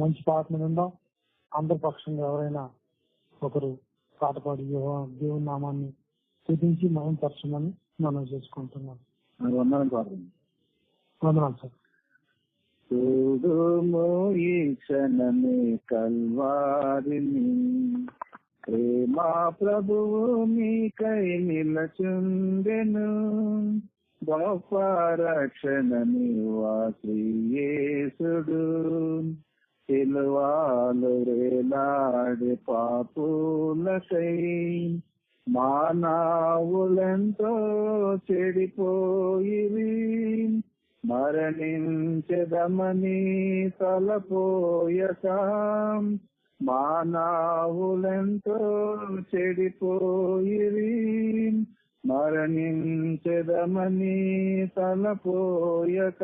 మంచి పాటను విందాం. అందరి పక్షంగా ఎవరైనా ఒకరు పాట పాడి దేవుని నామాన్ని స్తుతించి మహిమపరచమని మనం చేసుకుంటున్నాం. వందనాలు సార్. చూడుము ఈ క్షణమే కల్వారిని, ప్రేమా ప్రభువు మీకై నిలచుండెను, గొప్ప రక్షణ నీవా శ్రీయేసుడు, సిలువలో వేలాడే పాపులకై మానవులెంతో చెడిపోయిరి, మరణించెదమని తలపోయక మానవులెంతో చెడిపోయిరి, మరణించెదమని తలపోయక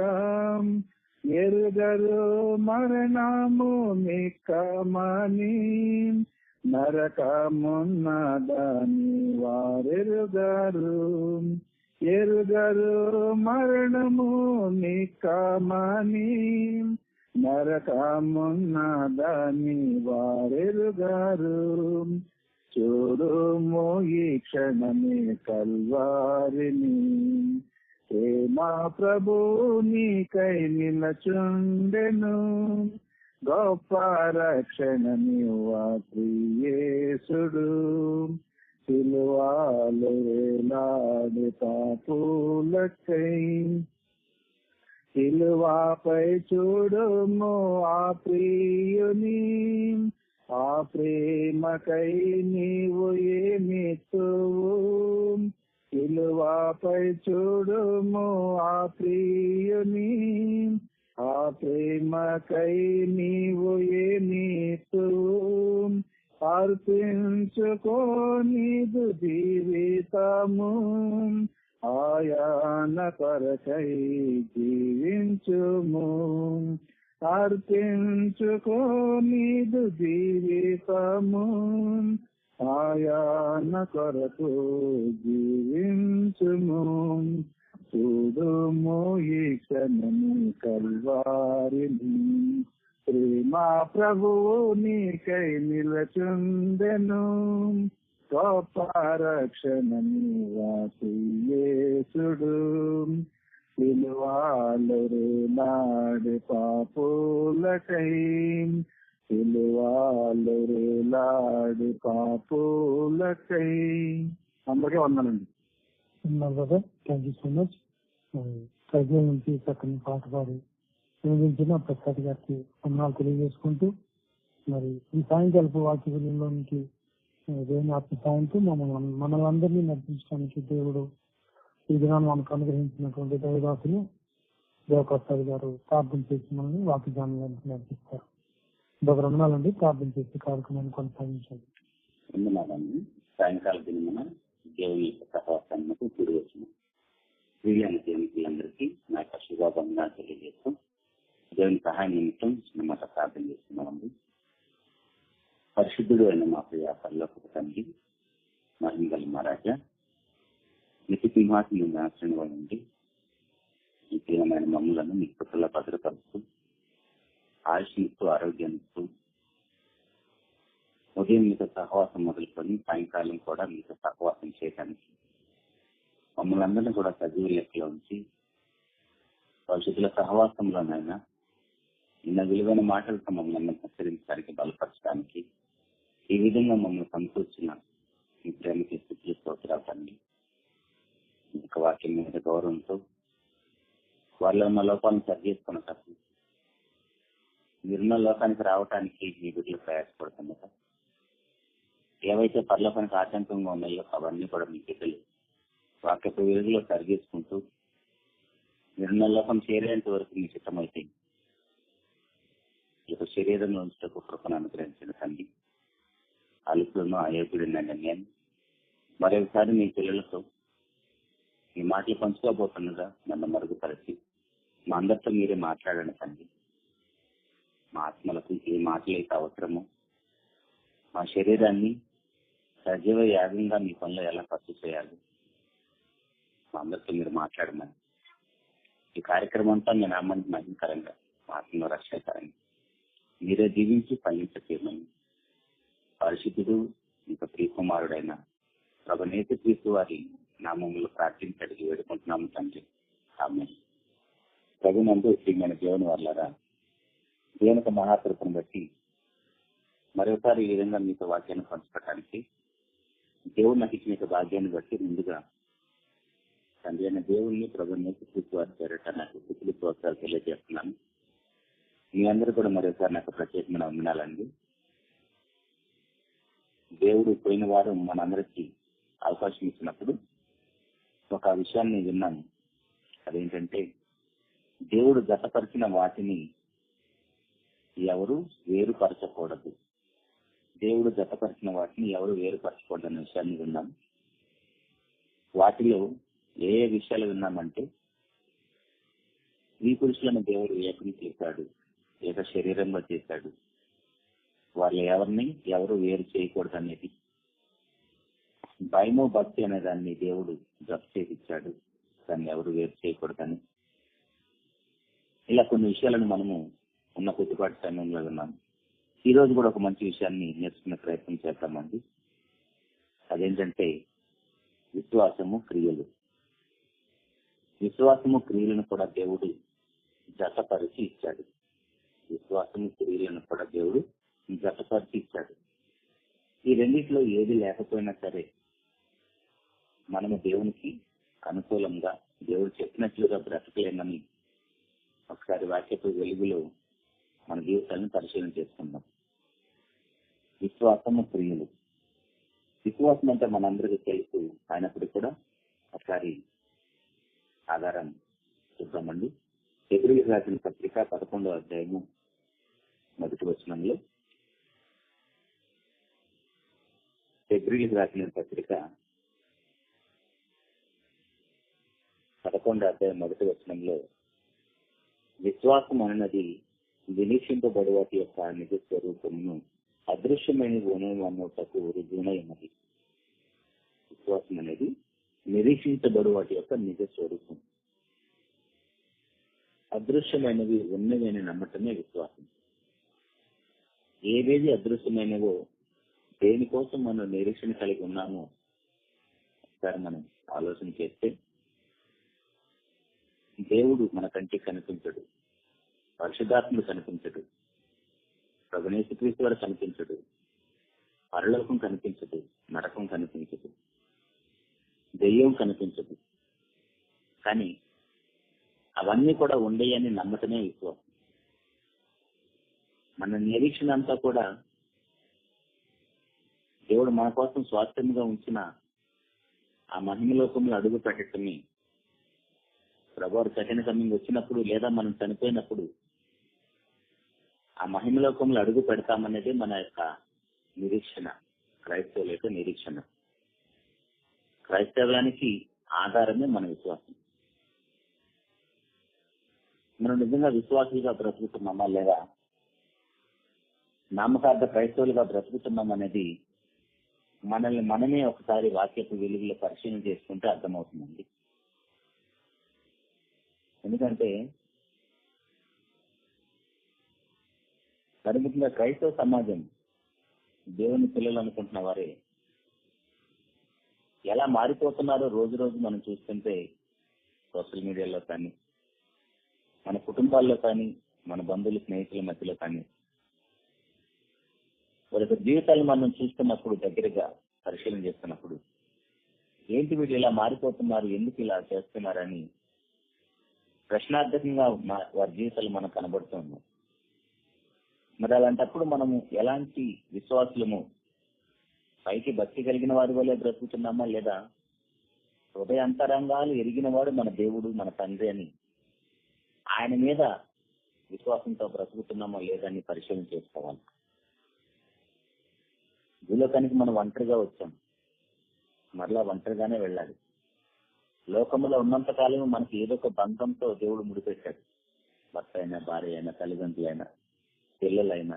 ఎరుగరు మరణము మిక్కమని, నరకమున్నదని వారెరుగరు, ఎరుగరు మరణము మిక్కమని, నరకమున్నదని వారెరుగరు. చూడుము ఈ క్షణమే కల్వారిని, ప్రేమా ప్రభు నీకై నిలచుండెను, గొప్ప రక్షణ నీవా యేసుడు, సిలువలో వేలాడే పాపులకై. సిలువపై చూడుము ఆ ప్రియుని, ఆ ప్రేమకై నీవు ఏమిత్తువు, సిలువపై చూడుము ఆ ప్రియుని, ఆ ప్రేమకై నీవు ఏమిత్తువు, అర్పించుకో నీదు జీవితము, ఆయన కొరకై జీవించుము, అర్పించుకో నీదు జీవితము, ఆయన కొరకు జీవించుము. చూడుము ఈ క్షణము కల్వారిని, ప్రేమా ప్రభువు నీకై నిలచుండెను, గొప్ప రక్షణ నీవా యేసుడు, సిలువలో వేలాడే పాపులకై, సిలువలో వేలాడే పాపులకై. అందరికీ వందనండి. Thank you so much. ప్రజల నుంచి చక్కని పాట పాడి వినిపించిన ప్రసాద్ గారికి వందనాలు తెలియజేసుకుంటూ, మరి ఈ సాయంకాలపు వాక్యంలోనికి దేవుని ఆత్మ సాయంతో మనల్ని అందరినీ నడిపించడానికి దేవుడు ఈ దినాన్ని మనకు అనుగ్రహించినటువంటి దైవదాసులు దేవప్రసాద్ గారు ప్రార్థన చేసి మనల్ని వాక్యాన్ని నడిపిస్తారు. వందనాలండి. ప్రార్థన చేసి కార్యక్రమాన్ని కొనసాగించండి. సాయంకాల దినమున దేవుని యొక్క సహవాసాన్ని కూడి వచ్చిన ప్రియులైన దేవునికులందరికీ నా యొక్క శుభాబంధనాలు తెలియజేస్తూ దేవుని సహాయం నిమిత్తం చిన్నమాట ప్రార్థన చేస్తున్నామండి. పరిశుద్ధుడు అయిన మా ప్రియ పరలోకపు తండ్రి, మహిమగల మా రాజా, నిత్య సింహాసనం ఆశ్రయించండి. ఈ ప్రియమైన మమ్ములను మీ కృపల్లో భద్రపరుస్తూ ఆయుష్నిస్తూ ఆరోగ్యాన్నిస్తూ ఉదయం మీతో సహవాసం మొదలుకొని సాయంకాలం కూడా మీతో సహవాసం చేయడానికి మమ్మల్ని అందరినీ కూడా సజీవ లెక్కలో ఉంచి భవిష్యత్తుల సహవాసంలోనైనా నిన్న విలువైన మాటలతో మమ్మల్ని హెచ్చరించడానికి బలపరచడానికి ఈ విధంగా మమ్మల్ని సమకూర్చిన మీ ప్రేమకి స్థితిలో స్తోత్రాలండి. ఒక వాక్యం మీద గౌరవంతో వాళ్ళ ఉన్న లోపాలను సరి చేసుకున్నట్టు మీరున్న లోకానికి రావడానికి మీ బిడ్డలు ప్రయాసపడుతున్నట ఏవైతే పరలోకానికి ఆటంకంగా ఉన్నాయో అవన్నీ కూడా మీ బిడ్డలు వాక్యపు వెలుగులో సరి చేసుకుంటూ మీరున్న లోకం చేరేంత వరకు మీ చిత్తమైతే ఈ యొక్క శరీరంలో ఉంచుటకు కృపను అనుగ్రహించిన తండ్రి, అలుపులను అయోగ్యుడిన నేను మరొకసారి మీ పిల్లలతో మీ మాటలు పంచుకోబోతున్నదా నన్ను మరుగుపరిచి మా అందరితో మీరే మాట్లాడండి తండ్రి. మా ఆత్మలకు ఏ మాటలు అయితే అవసరమో మా శరీరాన్ని సజీవ యాగంగా మీ పనిలో ఎలా ఖర్చు చేయాలి మా అందరితో మీరు మాట్లాడమని ఈ కార్యక్రమం అంతా మీ నామానికి మహిమకరంగా, ఆత్మ రక్షకరంగా, మీ మీరే జీవించి ఫలించకేమని పరిశుద్ధుడు ఇంకా ప్రియకుమారుడైన ప్రభువైన యేసుక్రీస్తు వారి నామములో ప్రార్థించి అడిగి వేడుకుంటున్నాము తండ్రి. ఆమేన్. ప్రభునందు ప్రియమైన దేవుని వాళ్ళారా, దేవుని యొక్క మహాకృపను బట్టి మరోసారి ఈ విధంగా మీతో వాక్యాన్ని పంచుకోవడానికి దేవుడు నాకు ఇచ్చిన భాగ్యాన్ని బట్టి ముందుగా తండ్రి అయిన దేవుణ్ణి ప్రభువైన యేసుక్రీస్తు వారి పేరిట నాకు స్తుతులు ప్రోత్సాహాలు తెలియజేస్తున్నాను. మీ అందరూ కూడా మరోసారి నాకు ప్రత్యేకమైన వందనాలండి. దేవుడు పోయిన వారం మనందరికీ అవకాశం ఇచ్చినప్పుడు ఒక విషయాన్ని విన్నాను. అదేంటంటే, దేవుడు జతపరిచిన వాటిని ఎవరు వేరుపరచకూడదు. దేవుడు జతపరిచిన వాటిని ఎవరు వేరుపరచకూడదు అనే విషయాన్ని విన్నాం. వాటిలో ఏ ఏ విషయాలు విన్నామంటే, స్త్రీ పురుషులను దేవుడు ఏకం చేశాడు, ఏక శరీరంలో చేశాడు, వాళ్ళు ఎవరిని ఎవరు వేరు చేయకూడదు అనేది, భయము భక్తి అనే దాన్ని దేవుడు జత చేయించాడు, దాన్ని ఎవరు వేరు చేయకూడదని. ఇలా కొన్ని విషయాలను మనము ఉన్న కొద్దిపాటి సమయంలో విన్నాము. ఈ రోజు కూడా ఒక మంచి విషయాన్ని నేర్చుకునే ప్రయత్నం చేద్దామండి. అదేంటంటే విశ్వాసము క్రియలు. విశ్వాసము క్రియలను కూడా దేవుడు జతపరిచి ఇచ్చాడు. విశ్వాసము క్రియలను కూడా దేవుడు జతపరిచి ఇచ్చాడు. ఈ రెండింటిలో ఏది లేకపోయినా సరే మనము దేవునికి అనుకూలంగా దేవుడు చెప్పినట్లుగా బ్రతకలేమని ఒకసారి వాక్యపు వెలుగులో మన జీవితాలను పరిశీలన చేసుకుందాం. విశ్వాసము క్రియలు. విశ్వాసం అంటే మనందరికీ తెలుసు అయినప్పటికీ కూడా ఒకసారి ఆధారం చూద్దామండి. హెబ్రీయులకు రాసిన పత్రిక 11వ అధ్యాయము 1వ వచనంలో, హెబ్రీయులకు రాసిన పత్రిక 11వ అధ్యాయం 1వ వచనంలో, విశ్వాసం అన్నది నిరీక్షింపబడు వాటి యొక్క నిజ స్వరూపమును అదృశ్యమైన గుణముటకు రుజువునై ఉన్నది. విశ్వాసం అనేది నిరీక్షించబడు వాటి యొక్క నిజ స్వరూపం, అదృశ్యమైనవి ఉన్నవి నమ్మటమే విశ్వాసం. ఏవేది అదృశ్యమైనవో, దేనికోసం మనం నిరీక్షణ కలిగి ఉన్నామో ఒకసారి మనం ఆలోచన చేస్తే, దేవుడు మన కంటికి కనిపించడు, పరిశుద్ధాత్ముడు కనిపించడు, ప్రభువైన యేసుక్రీస్తు వారు కనిపించడు, పరలోకం కనిపించదు, నరకం కనిపించదు, దెయ్యం కనిపించదు. కానీ అవన్నీ కూడా ఉండేయని నమ్మటమే విశ్వాసం. మన నిరీక్షణ అంతా కూడా దేవుడు మన కోసం స్వాస్థ్యంగా ఉంచిన ఆ మహిమలోకంలో అడుగు పెట్టటమే. ప్రభువారు సెకండ్ కమింగ్ వచ్చినప్పుడు లేదా మనం చనిపోయినప్పుడు ఆ మహిమలోకంలో అడుగు పెడతామనేది మన యొక్క నిరీక్షణ, క్రైస్తవుల యొక్క నిరీక్షణ. క్రైస్తవానికి ఆధారమే మన విశ్వాసం. మనం నిజంగా విశ్వాసులుగా బ్రతుకుతున్నామా లేదా నామకార్థ క్రైస్తవులుగా బ్రతుకుతున్నాం అనేది మనల్ని మనమే ఒకసారి వాక్యపు వెలుగులో పరిశీలన చేసుకుంటే అర్థమవుతుందండి. ఎందుకంటే పరిమితంగా క్రైస్తవ సమాజం, దేవుని పిల్లలు అనుకుంటున్న వారే ఎలా మారిపోతున్నారో రోజు రోజు మనం చూస్తుంటే సోషల్ మీడియాలో కానీ, మన కుటుంబాల్లో కానీ, మన బంధువుల స్నేహితుల మధ్యలో కానీ వారి జీవితాలను మనం చూస్తున్నప్పుడు, దగ్గరగా పరిశీలన చేస్తున్నప్పుడు, ఏంటి వీళ్ళు ఇలా మారిపోతున్నారు, ఎందుకు ఇలా చేస్తున్నారని ప్రశ్నార్థకంగా వారి జీవితాలు మనకు కనబడుతూ ఉన్నాయి. మరి అలాంటప్పుడు మనము ఎలాంటి విశ్వాసులము, పైకి భక్తి కలిగిన వారి వల్లే బ్రతుకుతున్నామా లేదా హృదయ అంతరంగాలు ఎరిగిన వాడు మన దేవుడు, మన తండ్రి అని ఆయన మీద విశ్వాసంతో బ్రతుకుతున్నామా లేదని పరిశీలన చేసుకోవాలి. భూలోకానికి మనం ఒంటరిగా వచ్చాం, మరలా ఒంటరిగానే వెళ్ళాలి. లోకంలో ఉన్నంత కాలం మనకి ఏదో ఒక బంధంతో దేవుడు ముడిపెట్టాడు. భర్త అయినా, భార్య అయినా, తల్లిదండ్రులైనా, పిల్లలైనా,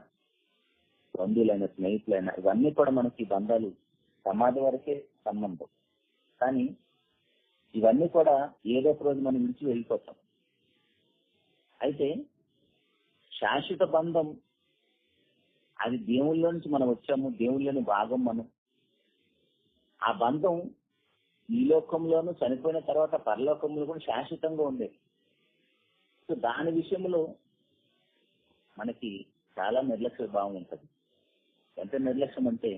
బంధువులైన, స్నేహితులైనా, ఇవన్నీ కూడా మనకి బంధాలు సమాజం వరకే సంబంధం. కానీ ఇవన్నీ కూడా ఏదో ఒక రోజు మనం విడిచి వెళ్ళిపోతాం. అయితే శాశ్వత బంధం అది దేవుళ్ళలో నుంచి మనం వచ్చాము, దేవుళ్ళని భాగం మనం. ఆ బంధం ఈ లోకంలోనూ చనిపోయిన తర్వాత పరలోకంలో కూడా శాశ్వతంగా ఉండేది. సో దాని విషయంలో మనకి చాలా నిర్లక్ష్య భావం ఉంటుంది. ఎంత నిర్లక్ష్యం అంటే,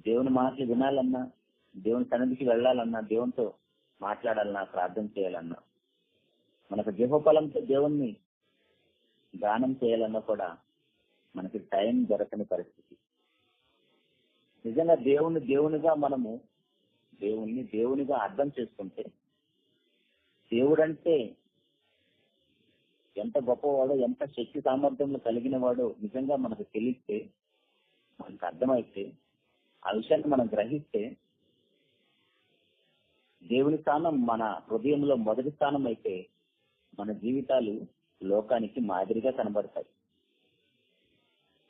దేవుని మాటలు వినాలన్నా, దేవుని సన్నిధికి వెళ్ళాలన్నా, దేవునితో మాట్లాడాలన్నా, ప్రార్థన చేయాలన్నా, మనకు జీవఫలంతో దేవుణ్ణి గానం చేయాలన్నా కూడా మనకి టైం దొరకని పరిస్థితి. నిజంగా దేవునిగా మనము దేవునిగా అర్థం చేసుకుంటే, దేవుడంటే ఎంత గొప్పవాడో, ఎంత శక్తి సామర్థ్యంలో కలిగిన వాడో నిజంగా మనకు తెలిస్తే, మనకు అర్థమైతే, ఆ విషయాన్ని మనం గ్రహిస్తే, దేవుని స్థానం మన హృదయంలో మొదటి స్థానం అయితే మన జీవితాలు లోకానికి మాదిరిగా కనబడతాయి.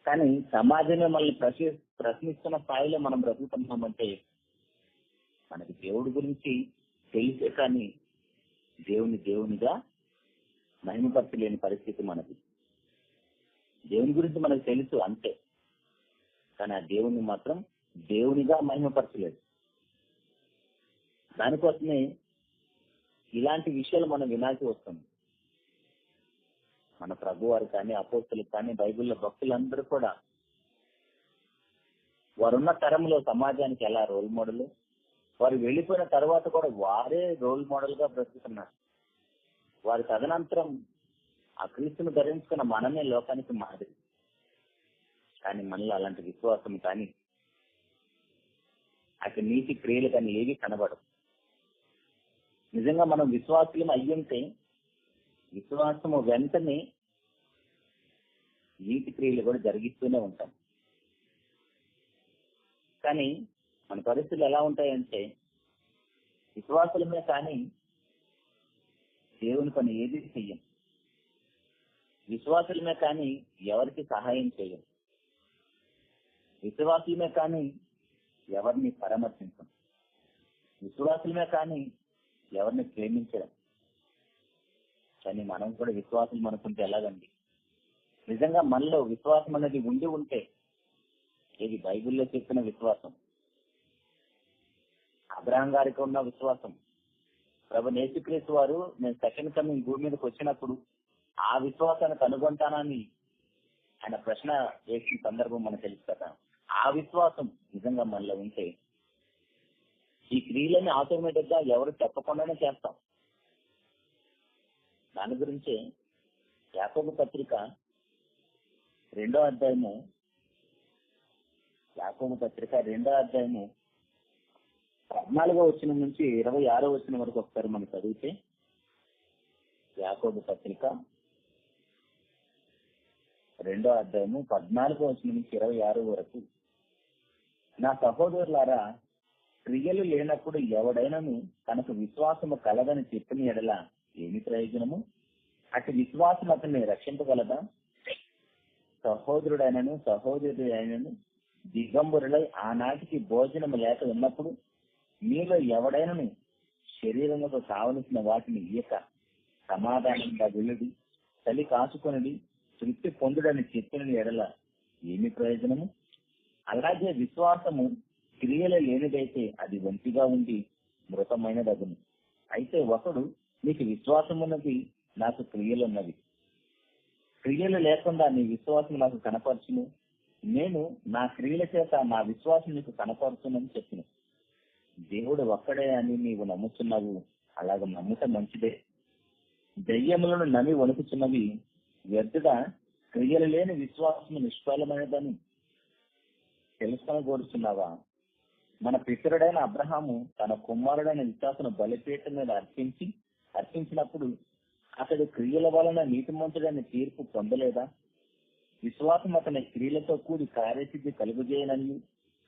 కానీ సమాజమే మనల్ని ప్రశ్నిస్తున్న స్థాయిలో మనం బ్రతుకుతున్నామంటే మనకి దేవుడి గురించి తెలిసే కానీ దేవునిగా మహిమపరచలేని పరిస్థితి మనది. దేవుని గురించి మనకు తెలుసు అంతే, కానీ ఆ దేవుణ్ణి మాత్రం దేవునిగా మహిమపరచలేదు. దానికోసమే ఇలాంటి విషయాలు మనం వినాల్సి వస్తుంది. మన ప్రభువారు కానీ, అపోస్తలు కానీ, బైబిల్లో భక్తులందరూ కూడా వారున్న తరంలో సమాజానికి ఎలా రోల్ మోడల్, వారు వెళ్ళిపోయిన తర్వాత కూడా వారే రోల్ మోడల్ గా బ్రతుకుతున్నారు. వారి తదనంతరం ఆ క్రీస్తును ధరించుకున్న మనమే లోకానికి మాదిరి. కానీ మనలో అలాంటి విశ్వాసం కానీ, అటు నీతి క్రియలు కానీ ఏవి కనబడవు. నిజంగా మనం విశ్వాసులం అయ్యుంటే విశ్వాసము వెంటనే నీతి క్రియలు కూడా జరిగిస్తూనే ఉంటాం. కానీ మన పరిస్థితులు ఎలా ఉంటాయంటే, విశ్వాసులమే కానీ దేవుని పని ఏది చెయ్యం, విశ్వాసులమే కానీ ఎవరికి సహాయం చేయం, విశ్వాసులమే కానీ ఎవరిని పరామర్శించం, విశ్వాసులమే కానీ ఎవరిని ప్రేమించడం. కానీ మనం కూడా విశ్వాసం అనుకుంటే ఎలాగండి? నిజంగా మనలో విశ్వాసం అనేది ఉండి ఉంటే, ఇది బైబిల్లో చెప్పిన విశ్వాసం, అబ్రహాం గారికి ఉన్న విశ్వాసం, ప్రభు యేసుక్రీస్తు వారు నేను సెకండ్ కమింగ్ భూమి మీదకి వచ్చినప్పుడు ఆ విశ్వాసాన్ని కనుగొంటానని ఆయన ప్రశ్న వేసిన సందర్భం మనకు తెలుసు కదా. ఆ విశ్వాసం నిజంగా మనలో ఉంటే ఈ క్రియలని ఆటోమేటిక్ గా ఎవరు చెప్పకుండానే చేస్తాం. దాని గురించే యాకోబు పత్రిక 2వ అధ్యాయము 14వ వచనం నుంచి 26వ వచనం వరకు ఒకసారి మనం చదివితే, యాకోబు పత్రిక 2వ అధ్యాయము 14వ వచనం నుంచి 26 వరకు, నా సహోదరులారా, క్రియలు లేనప్పుడు ఎవడైనాను తనకు విశ్వాసము కలదని చెప్పిన ఎడల ఏమి ప్రయోజనము? అటు విశ్వాసం అతన్ని రక్షింపగలదా? సహోదరుడైనను సహోదరుడు అయినను దిగంబరులై ఆనాటికి భోజనం లేక ఉన్నప్పుడు మీలో ఎవడైనను శరీరముకు కావలసిన వాటిని ఇయ్యక సమాధానంగా వెళ్ళుడి, చలి కాచుకొనిడి, తృప్తి పొందుడని చెప్పిన ఎడల ఏమి ప్రయోజనము? అలాగే విశ్వాసము క్రియలు లేనిదైతే అది ఒంటిగా ఉండి మృతమైనదగును. అయితే ఒకడు నీకు విశ్వాసమున్నది, నాకు క్రియలున్నవి, క్రియలు లేకుండా నీ విశ్వాసం నాకు కనపరచును, నేను నా క్రియల చేత నా విశ్వాసం నీకు కనపరుచునని చెప్పిన. దేవుడు ఒక్కడే అని నీవు నమ్ముతున్నావు, అలాగ నమ్ముట మంచిదే. దెయ్యములను నమ్మి వణుకుతున్నవి వ్యర్థుగా, క్రియలు లేని విశ్వాసము నిష్ఫలమైనదని తెలుసుకొని కోరుచున్నావా? మన పితరుడైన అబ్రహాము తన కుమారుడైన ఇస్సాకును బలిపీఠం మీద అర్పించినప్పుడు అతడు క్రియల వలన నీతిమంతుడైన తీర్పు పొందలేదా? విశ్వాసం అతని క్రియలతో కూడి కార్యసిద్ధి కలుగుజేయనని,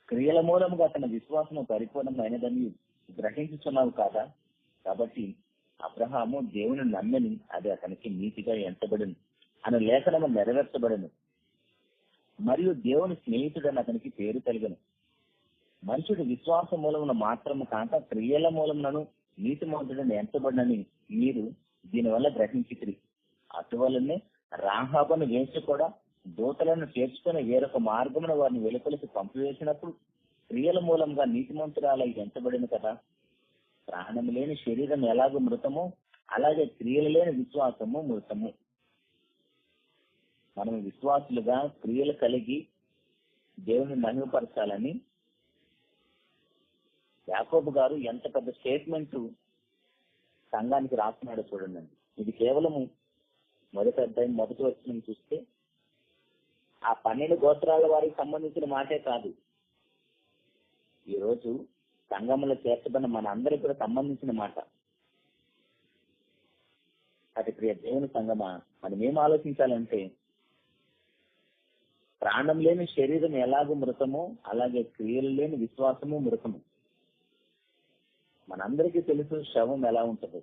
క్రియల మూలముగా అతని విశ్వాసము పరిపూర్ణమైనదని గ్రహించుచున్నావు కాదా? కాబట్టి అబ్రహాము దేవుని నమ్మని, అది అతనికి నీతిగా ఎంచబడును అనే లేఖనము నెరవేర్చబడును. మరియు దేవుని స్నేహితుడని అతనికి పేరు కలిగను. మనుషుడు విశ్వాస మూలమున మాత్రము కాక క్రియల మూలమునను నీతిమంతుడని ఎంచబడినని మీరు దీనివల్ల గ్రహించితిరి. అటువలనే రాహాబును వేసి కూడా దూతలను చేర్చుకుని వేరొక మార్గమున వారిని వెలుపలికి పంపివేసినప్పుడు క్రియల మూలంగా నీతిమంతురాలై ఎంచబడిన కదా. ప్రాణం లేని శరీరం ఎలాగో మృతమో అలాగే క్రియలు లేని విశ్వాసము మృతము. మనం విశ్వాసులుగా క్రియలు కలిగి దేవుని మహిమపరచాలని యాకోబు గారు ఎంత పెద్ద స్టేట్మెంట్ సంఘానికి రాస్తున్నాడో చూడండి. ఇది కేవలము మొదటి అధ్యాయం మొదటి వచనం చూస్తే ఆ 12 గోత్రాల వారికి సంబంధించిన మాటే కాదు, ఈ రోజు సంఘంలో చేర్చబడిన మన అందరికి కూడా సంబంధించిన మాట. అది ప్రియ దేవుని సంఘమా, మనం ఏం ఆలోచించాలంటే ప్రాణం లేని శరీరం ఎలాగో మృతమో అలాగే క్రియలు లేని విశ్వాసము మృతము. మనందరికీ తెలుసు శవం ఎలా ఉంటుందో.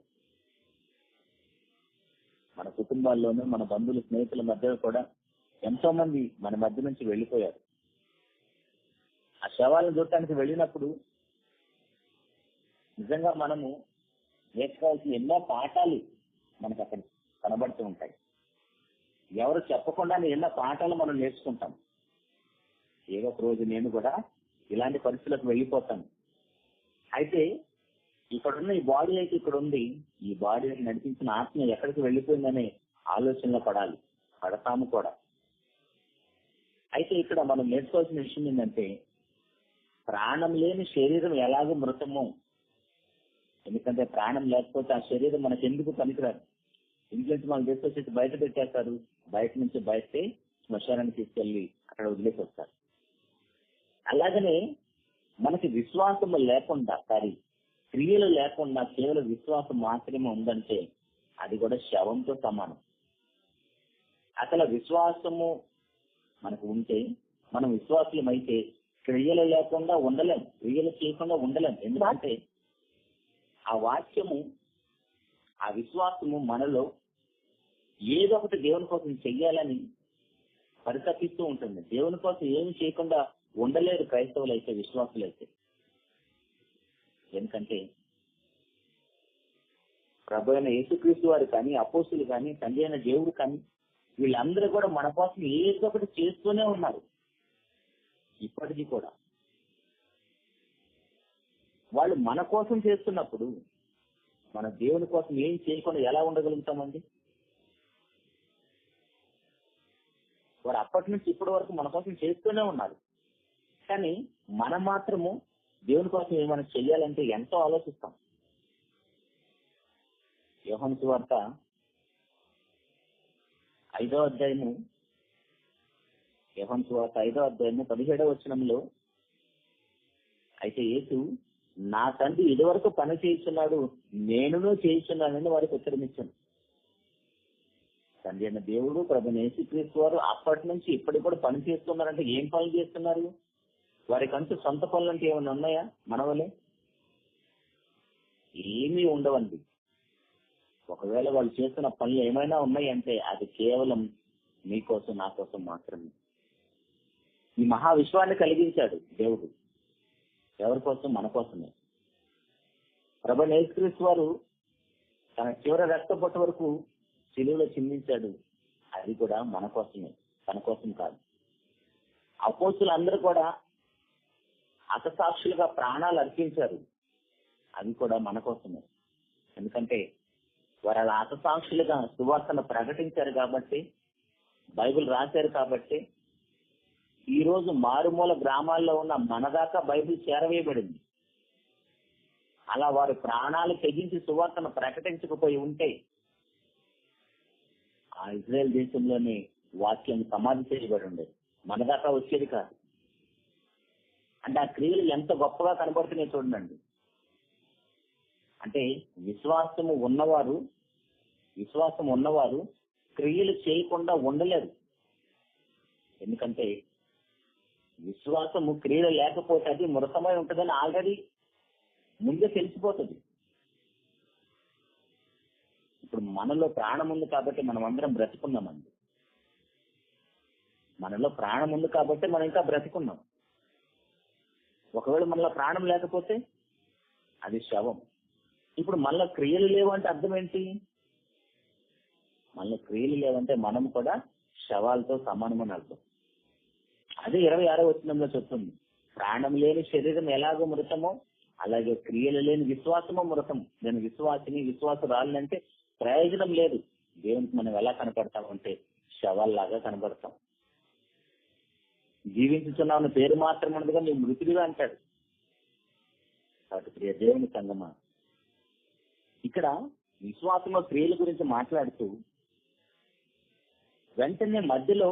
మన కుటుంబాల్లోనూ మన బంధువులు స్నేహితుల మధ్య కూడా ఎంతో మంది మన మధ్య నుంచి వెళ్ళిపోయారు. ఆ శవాలను చూడటానికి వెళ్ళినప్పుడు నిజంగా మనము నేర్చుకోవాల్సిన ఎన్నో పాఠాలు మనకు అక్కడ కనబడుతూ ఉంటాయి. ఎవరు చెప్పకుండానే ఎన్నో పాఠాలు మనం నేర్చుకుంటాం. ఏదో ఒక రోజు నేను కూడా ఇలాంటి పరిస్థితులకు వెళ్ళిపోతాను. అయితే ఇక్కడున్న ఈ బాడీ అయితే ఇక్కడ ఉంది, ఈ బాడీ నడిపించిన ఆత్మ ఎక్కడికి వెళ్ళిపోయిందనే ఆలోచనలో పడతాము కూడా. అయితే ఇక్కడ మనం నేర్చుకోవాల్సిన విషయం ఏంటంటే ప్రాణం లేని శరీరం ఎలాగో మృతమో. ఎందుకంటే ప్రాణం లేకపోతే ఆ శరీరం మనకు ఎందుకు పనికిరాదు. ఇంట్లో నుంచి మనం తీసుకొచ్చేసి బయట పెట్టేస్తారు, బయట నుంచి బయటే శ్మశానానికి తీసుకెళ్లి అక్కడ వదిలేసి వస్తారు. అలాగనే మనకి విశ్వాసము లేకుండా క్రియలు లేకుండా కేవలం విశ్వాసం మాత్రమే ఉందంటే అది కూడా శవంతో సమానం. అసలు విశ్వాసము మనకు ఉంటే మనం విశ్వాసం అయితే క్రియలు లేకుండా ఉండలేం, క్రియలు చేయకుండా ఉండలేం. ఎందుకంటే ఆ వాక్యము ఆ విశ్వాసము మనలో ఏదో ఒకటి దేవుని కోసం చెయ్యాలని పరితపిస్తూ ఉంటుంది. దేవుని కోసం ఏమి చేయకుండా ఉండలేరు క్రైస్తవులు అయితే, విశ్వాసులు అయితే. ఎందుకంటే ప్రభు అయిన యేసుక్రీస్తు వారు కానీ, అపోస్తులు కానీ, తండ్రి అయిన దేవుడు కానీ వీళ్ళందరూ కూడా మన కోసం ఏదో ఒకటి చేస్తూనే ఉన్నారు. ఇప్పటికీ కూడా వాళ్ళు మన కోసం చేస్తున్నప్పుడు మన దేవుని కోసం ఏం చేయకుండా ఎలా ఉండగలుగుతామండి? వారు అప్పటి నుంచి ఇప్పటి వరకు మన కోసం చేస్తూనే ఉన్నారు. కానీ మనం మాత్రము దేవుని కోసం ఏమైనా చెయ్యాలంటే ఎంతో ఆలోచిస్తాం. యోహాను సువార్త 5వ అధ్యాయము 17వ వచనంలో అయితే యేసు నా తండ్రి ఇదివరకు పని చేయిస్తున్నాడు, నేనును చేయిస్తున్నానని వారికి ఉత్తరమిచ్చాను. తండ్రి అయిన దేవుడు ప్రభు యేసుక్రీస్తు వారు అప్పటి నుంచి ఇప్పటికి కూడా పని చేస్తున్నారంటే ఏం పనులు చేస్తున్నారు? వారికంటూ సొంత పనులు అంటే ఏమైనా ఉన్నాయా? మన వల్లే ఏమీ ఉండవండి. ఒకవేళ వాళ్ళు చేస్తున్న పనులు ఏమైనా ఉన్నాయంటే అది కేవలం మీకోసం నా కోసం మాత్రమే. ఈ మహావిశ్వాన్ని కలిగించాడు దేవుడు. ఎవరి కోసం? మన కోసమే. ప్రభు యేసుక్రీస్తు వారు తన చివరి రక్తపొట్టు వరకు సిలువలో చిందించాడు. అది కూడా మన కోసమే, తన కోసం కాదు. అపోస్తులు అందరూ కూడా హతసాక్షులుగా ప్రాణాలు అర్పించారు. అది కూడా మన కోసమే. ఎందుకంటే వారు అలా హతసాక్షులుగా సువార్తను ప్రకటించారు కాబట్టి, బైబిల్ రాశారు కాబట్టి ఈ రోజు మారుమూల గ్రామాల్లో ఉన్న మన దాకా బైబిల్ చేరవేయబడింది. అలా వారు ప్రాణాలు తెగించి సువార్తను ప్రకటించకపోయి ఉంటే ఆ ఇజ్రాయెల్ దేశంలోని వాక్యం సమాధి చేయబడి ఉండేది, మన దాకా వచ్చేది కాదు. అంటే ఆ క్రియలు ఎంత గొప్పగా కనబడుతున్నాయి చూడండి. అంటే విశ్వాసం ఉన్నవారు క్రియలు చేయకుండా ఉండలేరు. ఎందుకంటే విశ్వాసము క్రియలు లేకపోతే అది మృతమై ఉంటుందని ఆల్రెడీ ముందే తెలిసిపోతుంది. ఇప్పుడు మనలో ప్రాణం ఉంది కాబట్టి మనం అందరం బ్రతికున్నామండి. మనలో ప్రాణం ఉంది కాబట్టి మనం ఇంకా బ్రతికున్నాం. ఒకవేళ మనలో ప్రాణం లేకపోతే అది శవం. ఇప్పుడు మనలో క్రియలు లేవంటే అర్థం ఏంటి? మనలో క్రియలు లేవంటే మనం కూడా శవాలతో సమానమని అర్థం. అదే 26వ వచనంలో చెప్తుంది, ప్రాణం లేని శరీరం ఎలాగో మృతమో అలాగే క్రియలు లేని విశ్వాసమో మృతము. నేను విశ్వాసిని విశ్వాసురాలంటే ప్రయోజనం లేదు. దేవునికి మనం ఎలా కనపడతామంటే శవాల్లాగా కనపడతాం. జీవించుతున్నావు పేరు మాత్రం ఉండదుగా నీ మృతుడిగా అంటాడు. కాబట్టి ప్రియ దేవుని సంగమా, ఇక్కడ విశ్వాసంలో క్రియల గురించి మాట్లాడుతూ వెంటనే మధ్యలో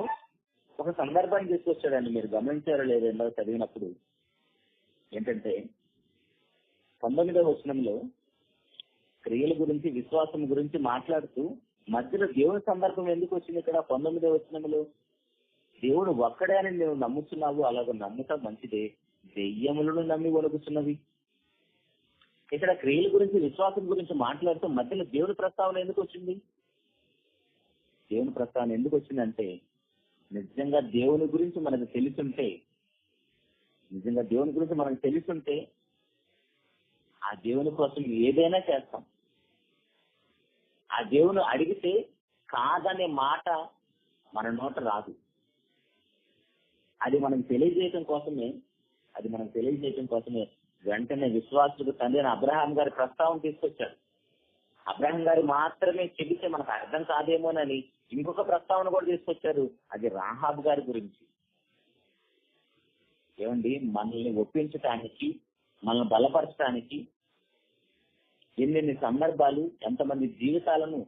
ఒక సందర్భాన్ని తీసుకొచ్చాడండి. మీరు గమనించారో లేదో ఎంతో చదివినప్పుడు ఏంటంటే 19వ వచనంలో క్రియల గురించి విశ్వాసం గురించి మాట్లాడుతూ మధ్యలో దేవుని సందర్భం ఎందుకు వచ్చింది? ఇక్కడ 19వ వచనంలో దేవుడు ఒక్కడే అని నువ్వు నమ్ముతున్నావు, అలాగ నమ్ముతా మంచిదే, దెయ్యములను నమ్మి వణుకుతున్నవి. ఇక్కడ క్రియల గురించి విశ్వాసం గురించి మాట్లాడుతూ మధ్యలో దేవుని ప్రస్తావన ఎందుకు వచ్చింది? దేవుని ప్రస్తావన ఎందుకు వచ్చిందంటే నిజంగా దేవుని గురించి మనకు తెలుసుంటే ఆ దేవుని కోసం ఏదైనా చేస్తాం. ఆ దేవుని అడిగితే కాదనే మాట మన నోట రాదు. అది మనకు తెలియజేయటం కోసమే వెంటనే విశ్వాసులకు తండ్రి అబ్రహాం గారి ప్రస్తావన తీసుకొచ్చాడు. అబ్రహాం గారు మాత్రమే చెబితే మనకు అర్థం కాదేమోనని ఇంకొక ప్రస్తావన కూడా తీసుకొచ్చారు. అది రాహాబు గారి గురించి. ఏమండి, మనల్ని ఒప్పించటానికి, మనల్ని బలపరచడానికి ఎన్నెన్ని సందర్భాలు, ఎంతమంది జీవితాలను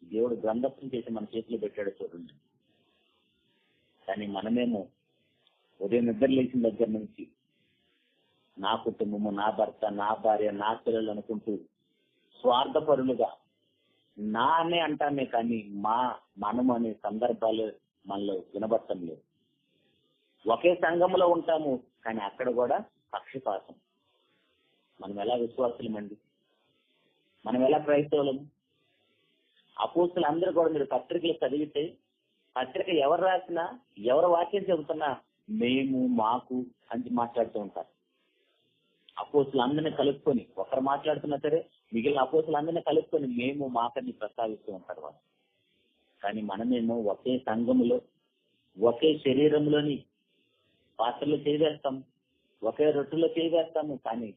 దేవుడు గ్రంథస్థం చేసి మన చేతిలో పెట్టాడో చూడండి. కానీ మనమేమో ఉదయం నిద్ర లేచిన దగ్గర నుంచి నా కుటుంబము, నా భర్త, నా భార్య, నా పిల్లలు అనుకుంటూ స్వార్థపరులుగా నా అనే అంటామే కానీ మనము అనే సందర్భాలు మనలో వినబడటం లేదు. ఒకే సంఘంలో ఉంటాము కానీ అక్కడ కూడా పక్షపాతం. మనం ఎలా విశ్వాసులమండి? మనం ఎలా క్రైస్తవులము? అపోస్తులు అందరూ కూడా మీరు పత్రికలు చదివితే పత్రిక ఎవరు రాసినా, ఎవరు వాక్యం చెబుతున్నా మేము, మాకు అని మాట్లాడుతూ ఉంటారు. అపోస్తులు అందరినీ కలుపుకొని, ఒకరు మాట్లాడుతున్నా సరే మిగిలిన అపోస్తులు అందరినీ కలుపుకొని మేము, మాకని ప్రస్తావిస్తూ ఉంటారు వాళ్ళు. కానీ మనమేమో ఒకే సంఘములో, ఒకే శరీరంలోని పాత్రలు చేయవేస్తాం, ఒకే రొట్టెలో చేయవేస్తాము, కానీ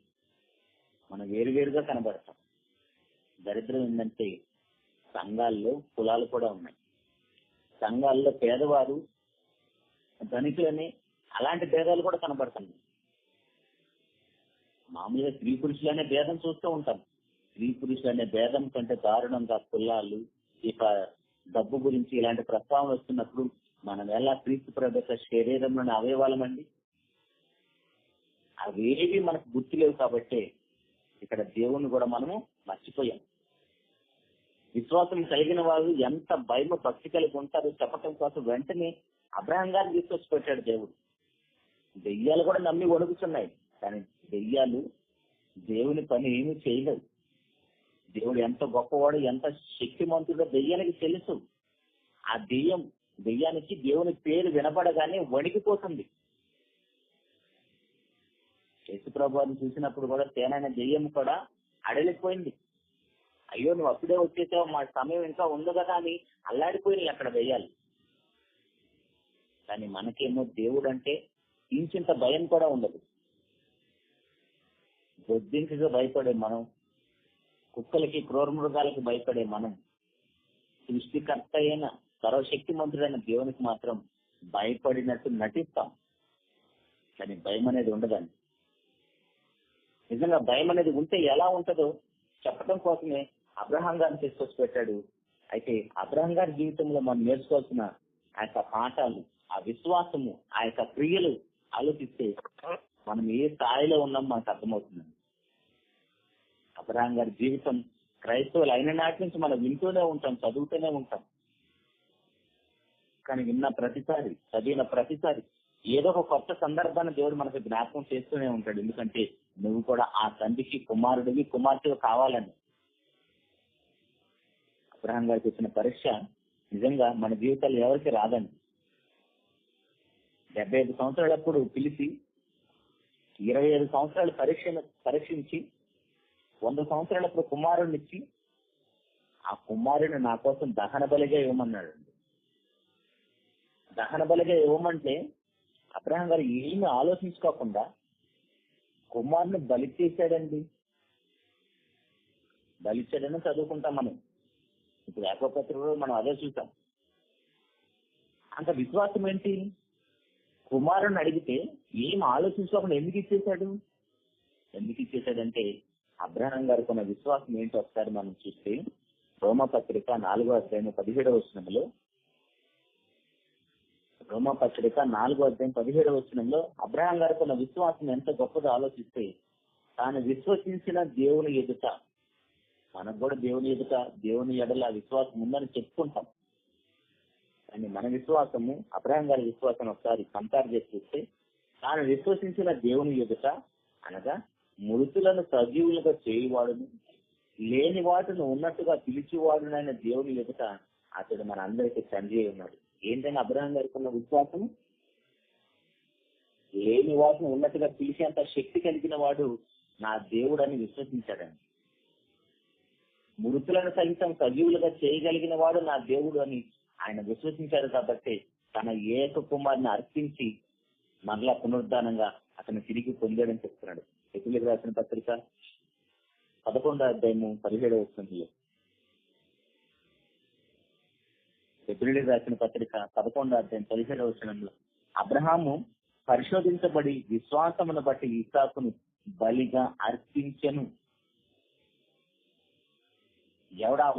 మనం వేరువేరుగా కనబడతాం. దరిద్రం ఏంటంటే సంఘాల్లో కులాలు కూడా ఉన్నాయి. సంఘాల్లో పేదవారు, ధనికులని అలాంటి భేదాలు కూడా కనబడుతున్నాయి. మామూలుగా స్త్రీ పురుషులనే భేదం చూస్తూ ఉంటాం. స్త్రీ పురుషులనే భేదం కంటే దారుణంగా కులాలు, ఇక డబ్బు గురించి ఇలాంటి ప్రస్తావన వస్తున్నప్పుడు మనం ఎలా క్రీస్తు ప్రభు యొక్క శరీరంలోని అవయవాలమండి? అవేవి మనకు గుర్తులేవు కాబట్టి ఇక్కడ దేవుణ్ణి కూడా మనము మర్చిపోయాం. విశ్వాసం కలిగిన వారు ఎంత భయం భక్తి కలిగి ఉంటారో చెప్పటం కోసం వెంటనే అబ్రహాం గారిని తీసుకొచ్చి పెట్టాడు దేవుడు. దెయ్యాలు కూడా నమ్మి వణుకుతున్నాయి, కానీ దెయ్యాలు దేవుని పని ఏమీ చేయలేవు. దేవుడు ఎంత గొప్పవాడు, ఎంత శక్తిమంతుడో దెయ్యానికి తెలుసు. ఆ దెయ్యానికి దేవుని పేరు వినపడగానే వణికిపోతుంది. యేసుప్రభుని చూసినప్పుడు కూడా తేనైన దెయ్యం కూడా అడలిపోయింది. అయ్యో నువ్వు అప్పుడే వచ్చేసావు, మా సమయం ఇంకా ఉంది కదా అని అల్లాడిపోయినాయి అక్కడ దెయ్యాలు. కానీ మనకేమో దేవుడు అంటే ఇంచింత భయం కూడా ఉండదు. బొద్దింకగా భయపడే మనం, కుక్కలకి, క్రూర మృగాలకి భయపడే మనం, సృష్టికర్త అయిన సర్వశక్తిమంతుడైన దేవునికి మాత్రం భయపడినట్టు నటిస్తాం. కానీ భయం అనేది ఉండదండి. నిజంగా భయం అనేది ఉంటే ఎలా ఉంటుందో చెప్పడం కోసమే అబ్రహాం గారిని తీసుకొచ్చి పెట్టాడు. అయితే అబ్రహాం గారి జీవితంలో మనం నేర్చుకోవాల్సిన ఆ యొక్క పాఠాలు, ఆ విశ్వాసము, ఆ యొక్క క్రియలు ఆలోచిస్తే మనం ఏ స్థాయిలో ఉన్నాం మనకు అర్థమవుతుందండి. అబ్రహాం గారి జీవితం క్రైస్తవులు అయిన నాటి నుంచి మనం వింటూనే ఉంటాం, చదువుతూనే ఉంటాం. కానీ విన్న ప్రతిసారి, చదివిన ప్రతిసారి ఏదో ఒక కొత్త సందర్భాన్ని దేవుడు మనకు జ్ఞాపకం చేస్తూనే ఉంటాడు. ఎందుకంటే నువ్వు కూడా ఆ తండ్రికి కుమారుడివి, కుమార్తె కావాలని. అబ్రహాం గారికి వచ్చిన పరీక్ష నిజంగా మన జీవితాలు ఎవరికి రాదండి. 75 సంవత్సరాలప్పుడు పిలిచి 25 సంవత్సరాలు పరీక్షించి 100 సంవత్సరాలప్పుడు కుమారుడిని ఇచ్చి ఆ కుమారుడిని నా కోసం దహన బలిగా ఇవ్వమన్నాడు. దహన బలిగా ఇవ్వమంటే అబ్రహాం గారు ఏమి ఆలోచించుకోకుండా కుమారుని బలి చేశాడండి. బలిచ్చాడని చదువుకుంటాం మనం. ఇప్పుడు యాకోబు పత్రికలో మనం అదే చూసాం. అంత విశ్వాసం ఏంటి? కుమారుని అడిగితే ఏం ఆలోచించుకోకుండా ఎందుకు ఇచ్చేశాడంటే అబ్రహాం గారికి ఉన్న విశ్వాసం ఏంటి ఒకసారి మనం చూస్తే రోమా పత్రిక 4వ అధ్యాయం 17వ వచనంలో అబ్రహాం గారికి ఉన్న విశ్వాసం ఎంత గొప్పదో ఆలోచిస్తే తాను విశ్వసించిన దేవుని ఎదుట, మనకు కూడా దేవుని ఎడల విశ్వాసం ఉందని చెప్పుకుంటాం. కానీ మన విశ్వాసము అబ్రహాం గారి విశ్వాసం ఒకసారి కంపేర్ చేసి చూస్తే తాను విశ్వసించిన దేవుని ఎదుట అనగా మృతులను సజీవులుగా చేయువాడును లేని వాటిని ఉన్నట్టుగా పిలిచివాడునైన దేవుని ఎదుట అతడు మన అందరికీ తండ్రి అయి ఉన్నాడు. ఏంటంటే అబ్రహాం గారికి ఉన్న విశ్వాసం లేని వాటిని ఉన్నట్టుగా పిలిచేంత శక్తి కలిగిన వాడు నా దేవుడు అని విశ్వసించాడండి. మృతులను సహితం సజీవులుగా చేయగలిగిన వాడు నా దేవుడు అని ఆయన విశ్వసించాడు. కాబట్టి తన ఏక కుమారుని అర్పించి మరలా పునరుద్ధానంగా అతను తిరిగి పొందాడని చెప్తున్నాడు. ఎపిలికి రాసిన పత్రిక 11వ అధ్యాయము 17వ వచనంలో, ఎపిలికి రాసిన పత్రిక 11వ అధ్యాయం 17వ వచనంలో అబ్రహాము పరిశోధించబడి విశ్వాసమును బట్టి ఇస్సాకును బలిగా అర్పించెను. ఎవడు ఆ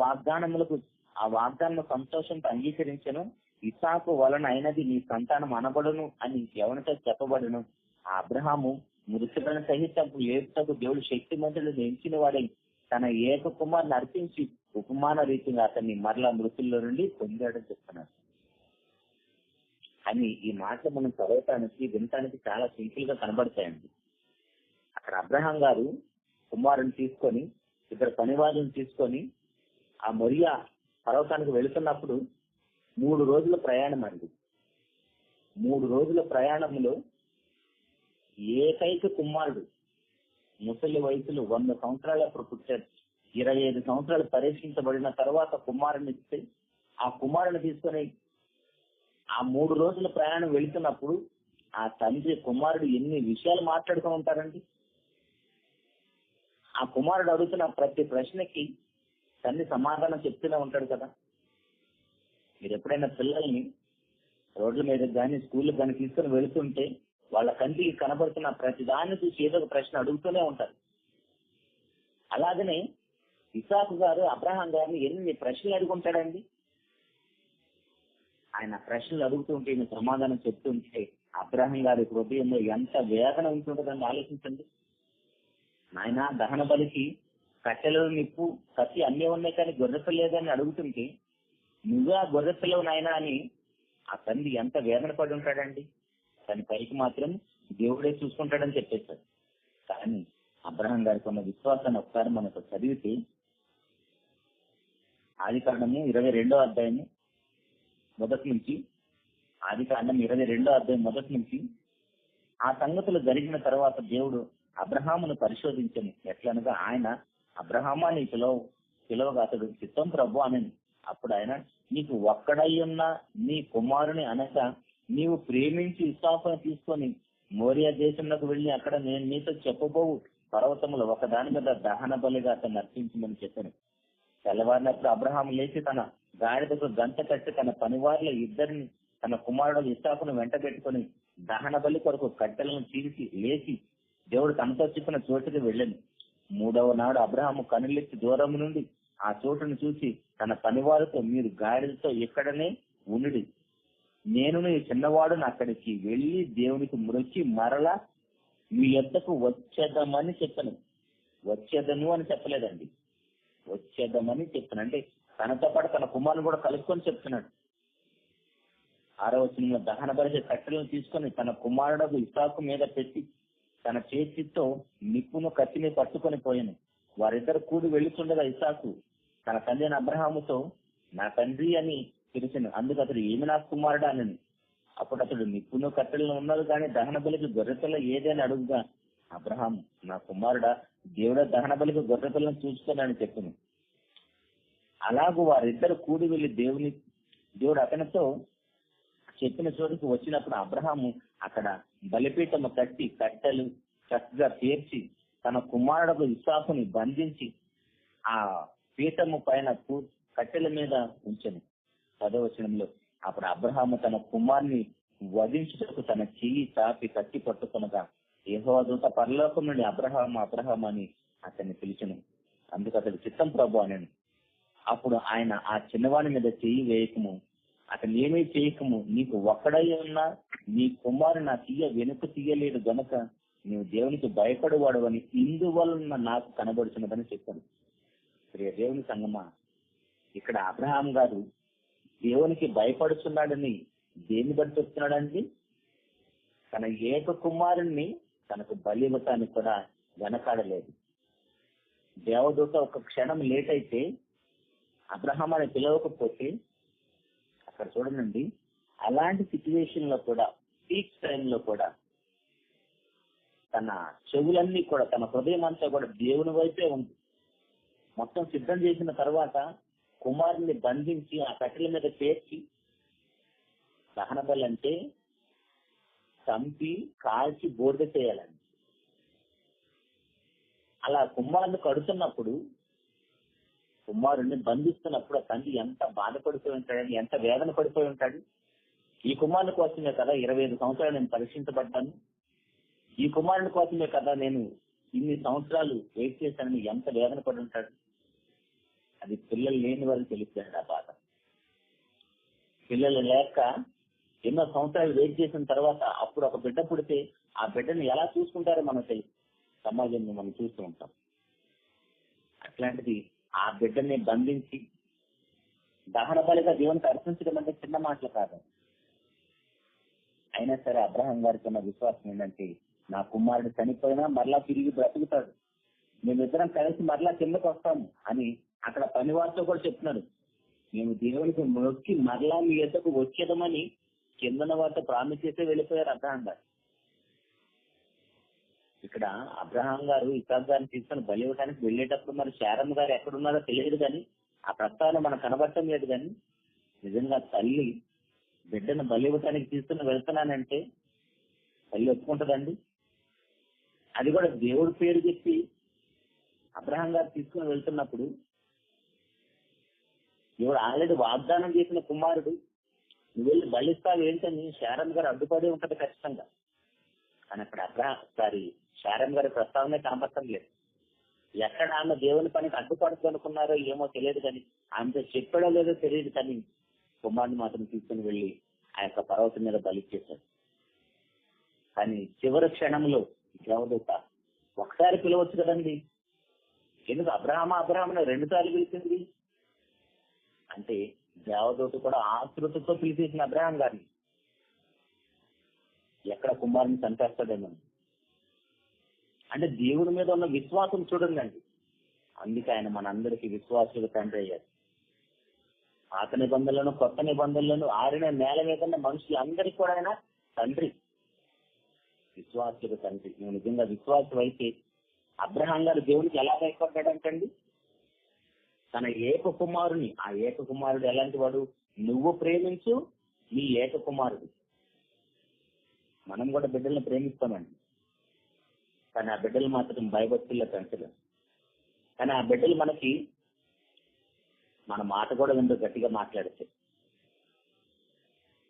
వాగ్దానం సంతోషంతో అంగీకరించెను, ఇస్సాకు వలన అయినది నీ సంతానం అనబడును అని ఎవరితో చెప్పబడును. ఆ అబ్రహాము మృతులను సహితం లేపుటకు దేవుడు శక్తిమంతులను ఎంచిన వాడై తన ఏక కుమారుని అర్పించి ఉపమాన రీతిగా అతన్ని మరలా మృతుల్లో నుండి పొందాడని చెప్తున్నాడు. అని ఈ మాటలు మనం వినటానికి చాలా సింపుల్ గా కనబడతాయండి. అక్కడ అబ్రహాం గారు కుమారుని తీసుకొని, ఇద్దరు పనివాదులను తీసుకొని ఆ మొరియా పర్వతానికి వెళుతున్నప్పుడు 3 రోజుల ప్రయాణం అండి. 3 రోజుల ప్రయాణంలో ఏకైక కుమారుడు ముసలి వయసులో 100 సంవత్సరాలు అప్పుడు పుట్టారు. 25 సంవత్సరాలు పరీక్షించబడిన తర్వాత కుమారుని ఇస్తే ఆ కుమారుని తీసుకొని ఆ 3 రోజుల ప్రయాణం వెళుతున్నప్పుడు ఆ తండ్రి కుమారుడు ఎన్ని విషయాలు మాట్లాడుతూ ఉంటారండి. ఆ కుమారుడు అడుగుతున్న ప్రతి ప్రశ్నకి తండ్రి సమాధానం చెప్తూనే ఉంటాడు కదా. మీరు ఎప్పుడైనా పిల్లల్ని రోడ్ల మీద కానీ స్కూళ్ళకి కానీ తీసుకొని వెళుతుంటే వాళ్ళ కంటికి కనబడుతున్న ప్రతి దాన్ని చూసి ఏదో ఒక ప్రశ్న అడుగుతూనే ఉంటారు. అలాగనే ఇస్సాకు గారు అబ్రహాం గారిని ఎన్ని ప్రశ్నలు అడుగుంటాడండి. ఆయన ప్రశ్నలు అడుగుతుంటే ఈయన సమాధానం చెప్తుంటే అబ్రహాం గారి హృదయంలో ఎంత వేదన ఉంటుంటుందని ఆలోచించండి. నాయన దహన బలికి కట్టెలు, నిప్పు, కత్తి అన్నీ ఉన్నాయి కానీ గొర్రెపిల్ల లేదని అడుగుతుంటే నువ్వే ఆ గొర్రెపిల్లవు నాయన అని ఆ తండ్రి ఎంత వేదన పడి ఉంటాడండి. దాని పైకి మాత్రం దేవుడే చూసుకుంటాడని చెప్పేశాడు. కానీ అబ్రహాం గారికి ఉన్న విశ్వాసాన్ని ఒకసారి మనకు చదివితే ఆదికాండము 22వ అధ్యాయము మొదటి నుంచి ఆ సంగతులు జరిగిన తర్వాత దేవుడు అబ్రహామును పరిశోధించను. ఎట్లనగా ఆయన అబ్రహామా నీ పిలవగా అతడు చిత్తం ప్రభు అని. అప్పుడు ఆయన నీకు ఒక్కడయ్యున్న నీ కుమారుని అనగా నీవు ప్రేమించి ఇస్సాకును తీసుకొని మోరియా దేశంలోకి వెళ్లి అక్కడ నేను నీతో చెప్పబోవు పర్వతములు ఒకదాని మీద దహన బలిగా అతను అర్పించమని చెప్పాను. తెల్లవారినప్పుడు అబ్రహాం లేచి తన గాడిదకు గంట కట్టి తన పనివారిలో ఇద్దరిని తన కుమారుడు ఇస్సాకును వెంట పెట్టుకుని దహన బలి కొరకు కట్టెలను చీల్చి లేచి దేవుడు తనతో చెప్పిన చోటుకి వెళ్ళాను. 3వ నాడు అబ్రహాము కనులెత్తి దూరం నుండి ఆ చోటును చూసి తన పనివారితో మీరు గాడిదతో ఇక్కడనే ఉండి నేను ఈ చిన్నవాడును అక్కడికి వెళ్లి దేవునికి మ్రొక్కి మరలా మీ యొద్దకు వచ్చేద్దామని చెప్పాను. వచ్చేదను అని చెప్పలేదండి, వచ్చేద్దామని చెప్పాను. అంటే తనతో పాటు తన కుమారుని కూడా కలుపుకొని చెప్తున్నాడు. 6వ వచనంలో దహన బలి కట్టెలను తీసుకొని తన కుమారుడు ఇస్సాకు మీద పెట్టి తన చేతితో నిప్పును కత్తిని పట్టుకొని పోయాను. వారిద్దరు కూడి వెళ్తుండగా ఇస్సాకు తన తండ్రి అబ్రహాముతో నా తండ్రి అని పిలిచాను. అందుకు అతడు ఏమి నా కుమారుడు అని. అప్పుడు అతడు నిప్పును కట్టెలను ఉన్నారు కానీ దహన బలికి గొర్రెపిల్ల ఏదని అడుగుగా అబ్రహాం నా కుమారుడా దేవుడు దహన బలికి గొర్రెపిల్లను చూసుకున్నాడని చెప్పాను. అలాగూ వారిద్దరు కూడి వెళ్లి దేవుడు అతనితో చెప్పిన చోటుకు వచ్చినప్పుడు అబ్రహాము అక్కడ బలిపీఠము కట్టి కట్టెలు చక్కగా పేర్చి తన కుమారుడు ఇస్సాకుని బంధించి ఆ పీఠము పైన కట్టెల మీద ఉంచను. 10వ వచనంలో అప్పుడు అబ్రహాము తన కుమారుని వధించుటకు తన చెయ్యి చాపి కట్టి పట్టుకొనగా యెహోవా దూత పరలోకం నుండి అబ్రహాము అబ్రహాము అని అతన్ని పిలిచెను. అందుకు అతడు చిత్తం ప్రభు అనను. అప్పుడు ఆయన ఆ చిన్నవాని మీద చెయ్యి వేయకము, అతను ఏమీ చేయకము, నీకు ఒక్కడై ఉన్నా నీ కుమారుడు నా వెనుక తీయలేడు గనుక నీవు దేవునికి భయపడేవాడు అని ఇందువలన నాకు కనబడుతున్నదని చెప్పాను. ప్రియ దేవుని సంగమా, ఇక్కడ అబ్రహాం గారు దేవునికి భయపడుతున్నాడని దేన్ని బట్టి చెప్తున్నాడండి? తన ఏక కుమారుణ్ణి తనకు బలి ఇవ్వటానికి కూడా వెనకాడలేదు. దేవదూత ఒక క్షణం లేట్ అయితే అబ్రహాం అని పిలవకపోతే అక్కడ చూడండి, అలాంటి సిచ్యువేషన్ లో కూడా పీక్ టైంలో కూడా తన చెవులన్నీ కూడా తన హృదయం అంతా కూడా దేవుని వైపే ఉంది. మొత్తం సిద్ధం చేసిన తర్వాత కుమారుని బంధించి ఆ కట్టెల మీద పేర్చి దహన బలి అంటే చంపి కాల్చి బూడిద చేయాలండి. అలా కుమారుని కడుతున్నప్పుడు, కుమారుణ్ణి బంధిస్తున్నప్పుడు ఆ తండ్రి ఎంత బాధపడిపోయి ఉంటాడని, ఎంత వేదన పడిపోయి ఉంటాడు. ఈ కుమారుని కోసమే కదా 25 సంవత్సరాలు నేను పరీక్షించబడ్డాను, ఈ కుమారుని కోసమే కదా నేను ఇన్ని సంవత్సరాలు వెయిట్ చేశానని ఎంత వేదన పడి ఉంటాడు. అది పిల్లలు లేని వారికి తెలుస్తాడు ఆ బాధ. పిల్లలు లేక ఎన్నో సంవత్సరాలు వెయిట్ చేసిన తర్వాత అప్పుడు ఒక బిడ్డ పుడితే ఆ బిడ్డను ఎలా చూసుకుంటారో మనకు తెలుసు, సమాజంలో మనం చూస్తూ ఉంటాం. అట్లాంటిది ఆ బిడ్డని బంధించి దహన బలిగా దేవునికి అర్పించడం అంటే చిన్న మాటలు కాదు. అయినా సరే అబ్రహాం గారికి ఉన్న విశ్వాసం ఏంటంటే, నా కుమారుడు చనిపోయినా మరలా తిరిగి బ్రతుకుతాడు, మేమిద్దరం కలిసి మరలా కిందకు వస్తాము అని అక్కడ పనివారితో కూడా చెప్తున్నాడు. మేము దేవునికి మొక్కి మరలా మీ ఎద్దకు వచ్చేదమని కిందన వారితో ప్రామిస్ చేస్తే వెళ్ళిపోయారు అబ్రహాం గారు. ఇక్కడ అబ్రహాం గారు ఇసాక్ గారిని తీసుకొని బలి ఇవ్వడానికి వెళ్ళేటప్పుడు మరి శారమ్మ గారు ఎక్కడున్నారో తెలియదు, కానీ ఆ ప్రస్తావన మనకు కనబడటం లేదు. కానీ నిజంగా తల్లి బిడ్డను బలి ఇవ్వడానికి తీసుకుని వెళ్తున్నానంటే తల్లి ఒప్పుకుంటుందండి? అది కూడా దేవుడి పేరు చెప్పి అబ్రహాం గారు తీసుకుని వెళ్తున్నప్పుడు, దేవుడు ఆల్రెడీ వాగ్దానం చేసిన కుమారుడు నువ్వు వెళ్ళి బలిస్తావు ఏంటని శారమ్మ గారు అడ్డుపడి ఉంటది ఖచ్చితంగా. కానీ అక్కడ శారమ్మ గారి ప్రస్తావనే కనపడటం లేదు. ఎక్కడ ఆమె దేవుని పనికి అడ్డుపడుతూ అనుకున్నారో ఏమో తెలియదు, కానీ ఆమెతో చెప్పడో లేదో తెలియదు, కానీ కుమారుని మాత్రం తీసుకుని వెళ్ళి ఆ యొక్క పర్వతం మీద బలిచ్చేశాడు. కానీ చివరి క్షణంలో దేవదూత ఒకసారి పిలవచ్చు కదండి, ఎందుకు అబ్రహామును 2 సార్లు పిలిచింది అంటే దేవదూత కూడా ఆతృతతో పిలిచేసిన అబ్రహాం గారిని ఎక్కడ కుమారుని చంపేస్తాడేమో అంటే దేవుడి మీద ఉన్న విశ్వాసం చూడండి. అందుకే ఆయన మనందరికీ విశ్వాసులు తండ్రి అయ్యారు. పాత నిబంధనలను కొత్త నిబంధనలను ఆరిన నేల మీద మనుషులందరికీ కూడా ఆయన తండ్రి, విశ్వాసులు తండ్రి. నువ్వు నిజంగా విశ్వాసం అయితే అబ్రహాం గారు దేవునికి ఎలా భయపడ్డాడంటండి? తన ఏక కుమారుని, ఆ ఏక కుమారుడు ఎలాంటి వాడు? నువ్వు ప్రేమించు నీ ఏక కుమారుడు. మనం కూడా బిడ్డలను ప్రేమిస్తామండి, కానీ ఆ బిడ్డలు మాత్రం భయభక్తుల్లో పెంచలేం. కానీ ఆ బిడ్డలు మనకి మన మాట కూడా ఎంతో గట్టిగా మాట్లాడితే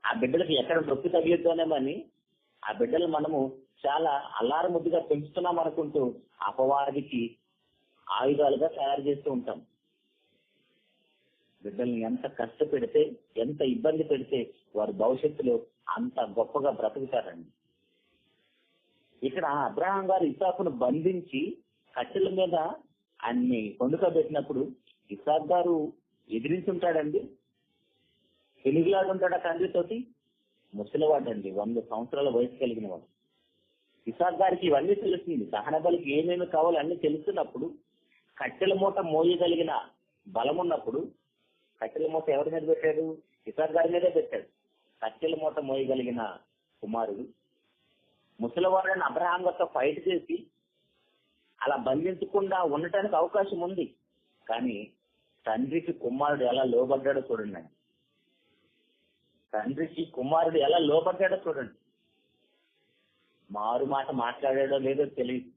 ఆ బిడ్డలకి ఎక్కడ నొప్పి తగిలిద్దానేమని ఆ బిడ్డలు మనము చాలా అల్లారముద్దుగా పెంచుతున్నాం అనుకుంటూ అపవాదికి ఆయుధాలుగా తయారు చేస్తూ ఉంటాం. బిడ్డల్ని ఎంత కష్టపెడితే, ఎంత ఇబ్బంది పెడితే వారు భవిష్యత్తులో అంత గొప్పగా బ్రతుకుతారండి. ఇక్కడ అబ్రహాం గారు ఇసాకును బంధించి కట్టెల మీద ఆయన్ని వండుకోబెట్టినప్పుడు ఇసాక్ గారు ఎదిరించుంటాడండి, తెలుగులాడుంటాడా తండ్రితోటి? ముసలివాడండి, 100 సంవత్సరాల వయసు కలిగిన వాడు. ఇసాక్ గారికి ఇవన్నీ తెలుస్తుంది, దహన బలికి ఏమేమి కావాలో అన్ని తెలుస్తున్నప్పుడు, కట్టెల మూట మోయగలిగిన బలం ఉన్నప్పుడు, కట్టెల మూట ఎవరి మీద పెట్టాడు? ఇసాక్ గారి మీదే పెట్టాడు. కట్టెల మూట మోయగలిగిన కుమారుడు ముసలివాడని అబ్రహాం గారితో ఫైట్ చేసి అలా బంధించకుండా ఉండటానికి అవకాశం ఉంది. కానీ తండ్రికి కుమారుడు ఎలా లోబడ్డాడో చూడండి. తండ్రికి కుమారుడు ఎలా లోపడ్డాడో చూడండి. మారు మాట మాట్లాడాడో లేదో తెలియదు.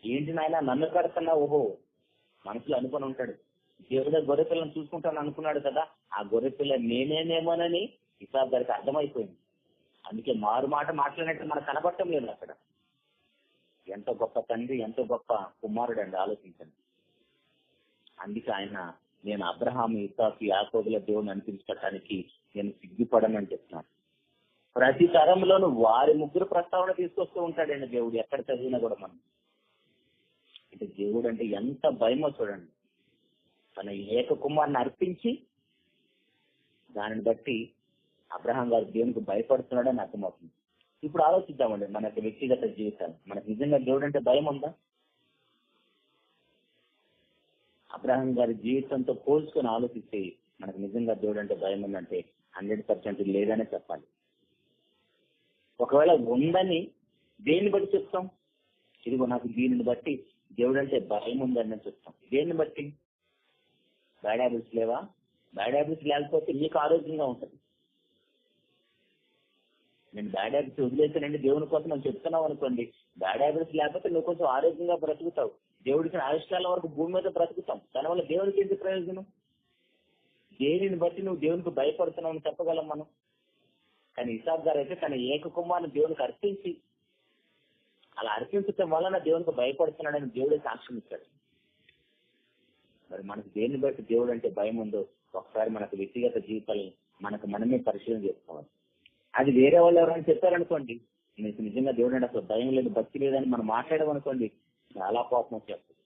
ఏంటి నాయన నన్ను కడుతున్నా, ఓహో మనసులో అనుకుని ఉంటాడు. దేవుడే గొర్రెపిల్లని చూసుకుంటాను అనుకున్నాడు కదా, ఆ గొర్రెపిల్ల నేనేనేమోనని ఇసాకు గారికి అర్థమైపోయింది. అందుకే మారు మాట మాట్లాడినట్టు మనకు కనబడటం లేదు అక్కడ. ఎంత గొప్ప తండ్రి, ఎంత గొప్ప కుమారుడు అండి, ఆలోచించండి. అందుకే ఆయన నేను అబ్రహాము, ఇస్సాకు, యాకోబుల దేవుని అనిపించడానికి నేను సిగ్గుపడనని చెప్తున్నాను. ప్రతి తరంలోనూ వారి ముగ్గురు ప్రస్తావన తీసుకొస్తూ ఉంటాడండి దేవుడు, ఎక్కడ చదివినా కూడా. మనం అంటే దేవుడు అంటే ఎంత భయమో చూడండి. తన ఏక కుమారుని అర్పించి దానిని బట్టి అబ్రహాం గారు దేవునికి భయపడుతున్నాడని అర్థమవుతుంది. ఇప్పుడు ఆలోచిద్దామండి మన యొక్క వ్యక్తిగత జీవితాలు. మనకు నిజంగా దేవుడు అంటే భయం ఉందా? అబ్రహాం గారి జీవితంతో పోల్చుకొని ఆలోచిస్తే మనకు నిజంగా దేవుడు అంటే భయం ఉందంటే 100% లేదనే చెప్పాలి. ఒకవేళ ఉందని దేన్ని బట్టి చెప్తాం? ఇదిగో నాకు దీనిని బట్టి దేవుడు అంటే భయం ఉందని చెప్తాం. దేన్ని బట్టి? బ్యాడ్ హ్యాబిట్స్ లేవా? బ్యాడ్ హ్యాబిట్స్ లేకపోతే మీకు ఆరోగ్యంగా ఉంటుంది. నేను బ్యాడ్ హ్యాబిట్స్ వదిలేసానండి దేవుని కోసం నేను చెప్తున్నావు అనుకోండి, బ్యాడ్ హ్యాబిట్స్ లేకపోతే నువ్వు కొంచెం ఆరోగ్యంగా బ్రతుకుతావు. దేవుడికి ఆయుష్కాలం వరకు భూమి మీద బ్రతుకుతాం. దానివల్ల దేవుడికి ఏంటి ప్రయోజనం? దేనిని బట్టి నువ్వు దేవునికి భయపడుతున్నావు అని చెప్పగలం మనం. కానీ ఇసాకు గారు అయితే తన ఏక కుమారుని దేవునికి అర్పించి, అలా అర్పించటం వలన దేవునికి భయపడుతున్నాడని దేవుడే సాక్ష్యం ఇచ్చాడు. మరి మనకు దేన్ని బట్టి దేవుడు అంటే భయం ఉందో ఒకసారి మనకు వ్యక్తిగత జీవితాలు మనకు మనమే పరిశీలన చేసుకోవాలి. అది వేరే వాళ్ళు ఎవరైనా చెప్పారనుకోండి, నీకు నిజంగా దేవుడు అంటే అసలు భయం లేదు, భక్తి లేదని మనం మాట్లాడమనుకోండి, చాలా కోపం వచ్చేస్తుంది.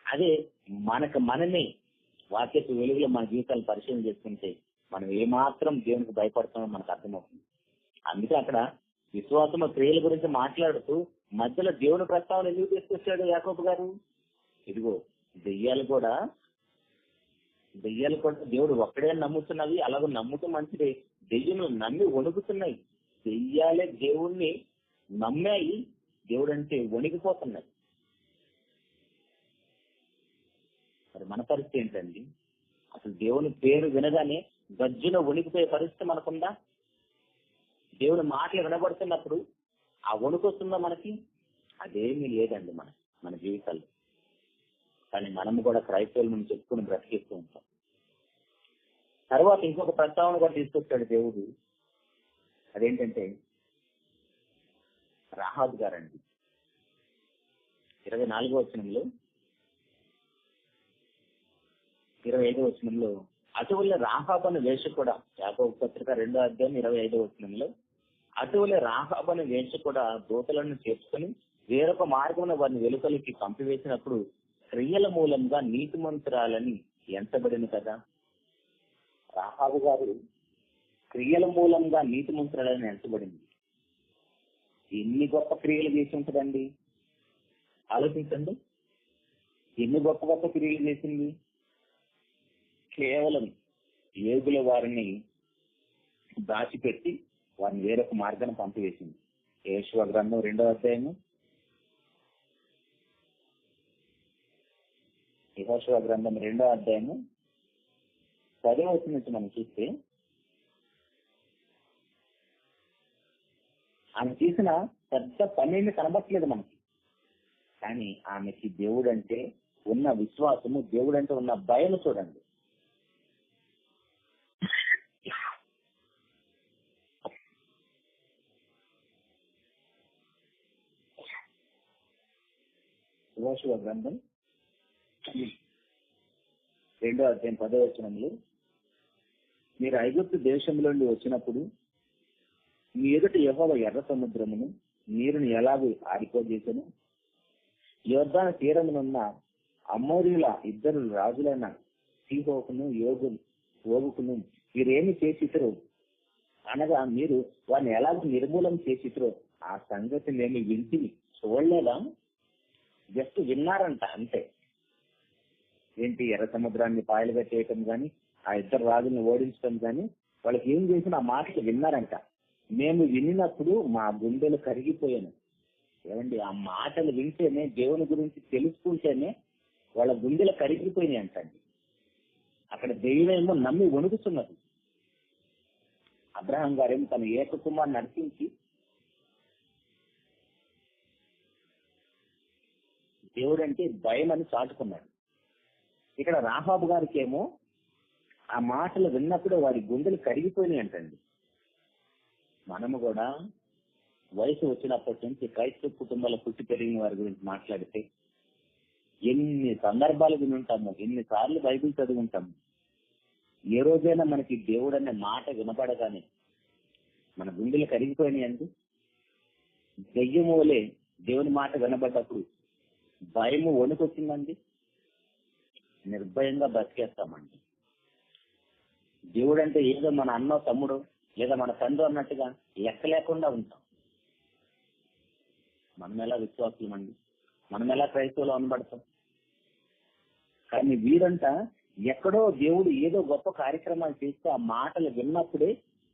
అదే మనకు మనమే వాక్యపు వెలుగులో మన జీవితాలను పరిశీలన చేసుకుంటే మనం ఏమాత్రం దేవునికి భయపడుతున్నామో మనకు అర్థమవుతుంది. అందుకే అక్కడ విశ్వాసము క్రియల గురించి మాట్లాడుతూ మధ్యలో దేవుని ప్రస్తావన ఎందుకు తీసుకొచ్చాడు యాకోబు గారు? ఇదిగో దెయ్యాలు కూడా దేవుడు ఒక్కడే నమ్ముతున్నవి, అలాగే నమ్ముతూ మంచిదే. దెయ్యములు నమ్మి వణుకుతున్నాయి. దెయ్యాలే దేవుణ్ణి నమ్మాయి, దేవుడు అంటే వణికిపోతున్నాయి. మరి మన పరిస్థితి ఏంటండి? అసలు దేవుని పేరు వినగానే గజ్జున వణికిపోయే పరిస్థితి మనకుందా? దేవుని మాటలు వినబడుతున్నప్పుడు ఆ వణుకు వస్తుందా మనకి? అదేమీ లేదండి మన జీవితాల్లో. కానీ మనము కూడా క్రైస్తవుల నుంచి చెప్పుకుని బ్రతికిస్తూ ఉంటాం. తర్వాత ఇంకొక ప్రస్తావన కూడా తీసుకొచ్చాడు దేవుడు. అదేంటంటే రాహాబు గారండి. 24వ వచనంలో 25వ వచనంలో అటువలే రాహాబు అనే వేశ్య కూడా, యాకోబు పత్రిక 2వ అధ్యాయం 25వ వచనంలో, అటువలే రాహాబు అనే వేశ్య కూడా దూతలను చేర్చుకొని వేరొక మార్గమున వారిని వెలుపలికి పంపివేసినప్పుడు క్రియల మూలంగా నీతిమంతురాలని ఎంచబడిన కదా. రాహాబు గారు క్రియల మూలంగా నీతిమంతురాలని ఎంచబడింది. ఎన్ని గొప్ప క్రియలు చేసి ఉంటుందండి, ఆలోచించండి. ఎన్ని గొప్ప గొప్ప క్రియలు చేసింది. కేవలం యోగుల వారిని దాచిపెట్టి వారిని వేరొక మార్గాన్ని పంపివేసింది. యెషయా గ్రంథం 2వ అధ్యాయము, యెషయా గ్రంథం 2వ అధ్యాయము 10వ వచనం నుంచి మనం చూస్తే ఆమె చేసిన పెద్ద పని కనబట్టలేదు మనకి. కానీ ఆమెకి దేవుడు అంటే ఉన్న విశ్వాసము, దేవుడు అంటే ఉన్న భయం చూడండి. యెషయా గ్రంథం 2వ అధ్యాయం 10వ వచనంలో, మీరు ఐగుప్తు దేశంలో నుండి వచ్చినప్పుడు మీ ఎదుట యెహోవా ఎర్ర సముద్రమును నీరుని ఎలాగూ ఆరిపోజేసను, యొర్దాను తీరమునున్న అమోరీయుల 2 రాజులైన సీహోకును ఓగుకును వీరేమి చేసిరో అనగా మీరు వారిని ఎలాగో నిర్మూలన చేసిరో ఆ సంగతిని ఏమి వింటి చూడలేదా? జస్ట్ విన్నారంట అంతే. ఏంటి, ఎర్ర సముద్రాన్ని పాయలుగా చేయటం కానీ, ఆ 2 రాజులను ఓడించడం కానీ, వాళ్ళకి ఏం చేసిన ఆ మాటలు విన్నారంట. మేము వినినప్పుడు మా గుండెలు కరిగిపోయాను. ఏమండి, ఆ మాటలు వింటేనే, దేవుని గురించి తెలుసుకుంటేనే వాళ్ళ గుండెలు కరిగిపోయినాయి అంటండి. అక్కడ దెయ్యమేమో నమ్మి వణుకుతున్నది. అబ్రహాం గారేమో తన ఏక కుమారుని నడిపించి దేవుడు అంటే భయం అని చాటుకున్నాడు. ఇక్కడ రాహాబు గారికి ఏమో ఆ మాటలు విన్నప్పుడు వారి గుండెలు కరిగిపోయినాయి అంటండి. మనము కూడా వయసు వచ్చినప్పటి నుంచి క్రైస్తవ కుటుంబాల పుట్టి పెరిగిన వారి గురించి మాట్లాడితే ఎన్ని సందర్భాలు విని ఉంటాము, ఎన్నిసార్లు బైబిల్ చదివి ఉంటాము. ఏ రోజైనా మనకి దేవుడు అనే మాట వినపడగానే మన గుండెలు కరిగిపోయినాయండి. దెయ్యమూలే దేవుని మాట వినబడ్డప్పుడు భయము వణుకొచ్చిందండి. నిర్భయంగా బతికేస్తామండి. దేవుడు అంటే ఏదో మన అన్నో తమ్ముడు లేదా మన తండ్రి అన్నట్టుగా లెక్క లేకుండా ఉంటాం. మనం ఎలా విశ్వాసులమండి, మనం ఎలా క్రైస్తవులు అనబడతాం. కానీ వీరంట ఎక్కడో దేవుడు ఏదో గొప్ప కార్యక్రమాలు చేస్తే ఆ మాటలు విన్నప్పుడే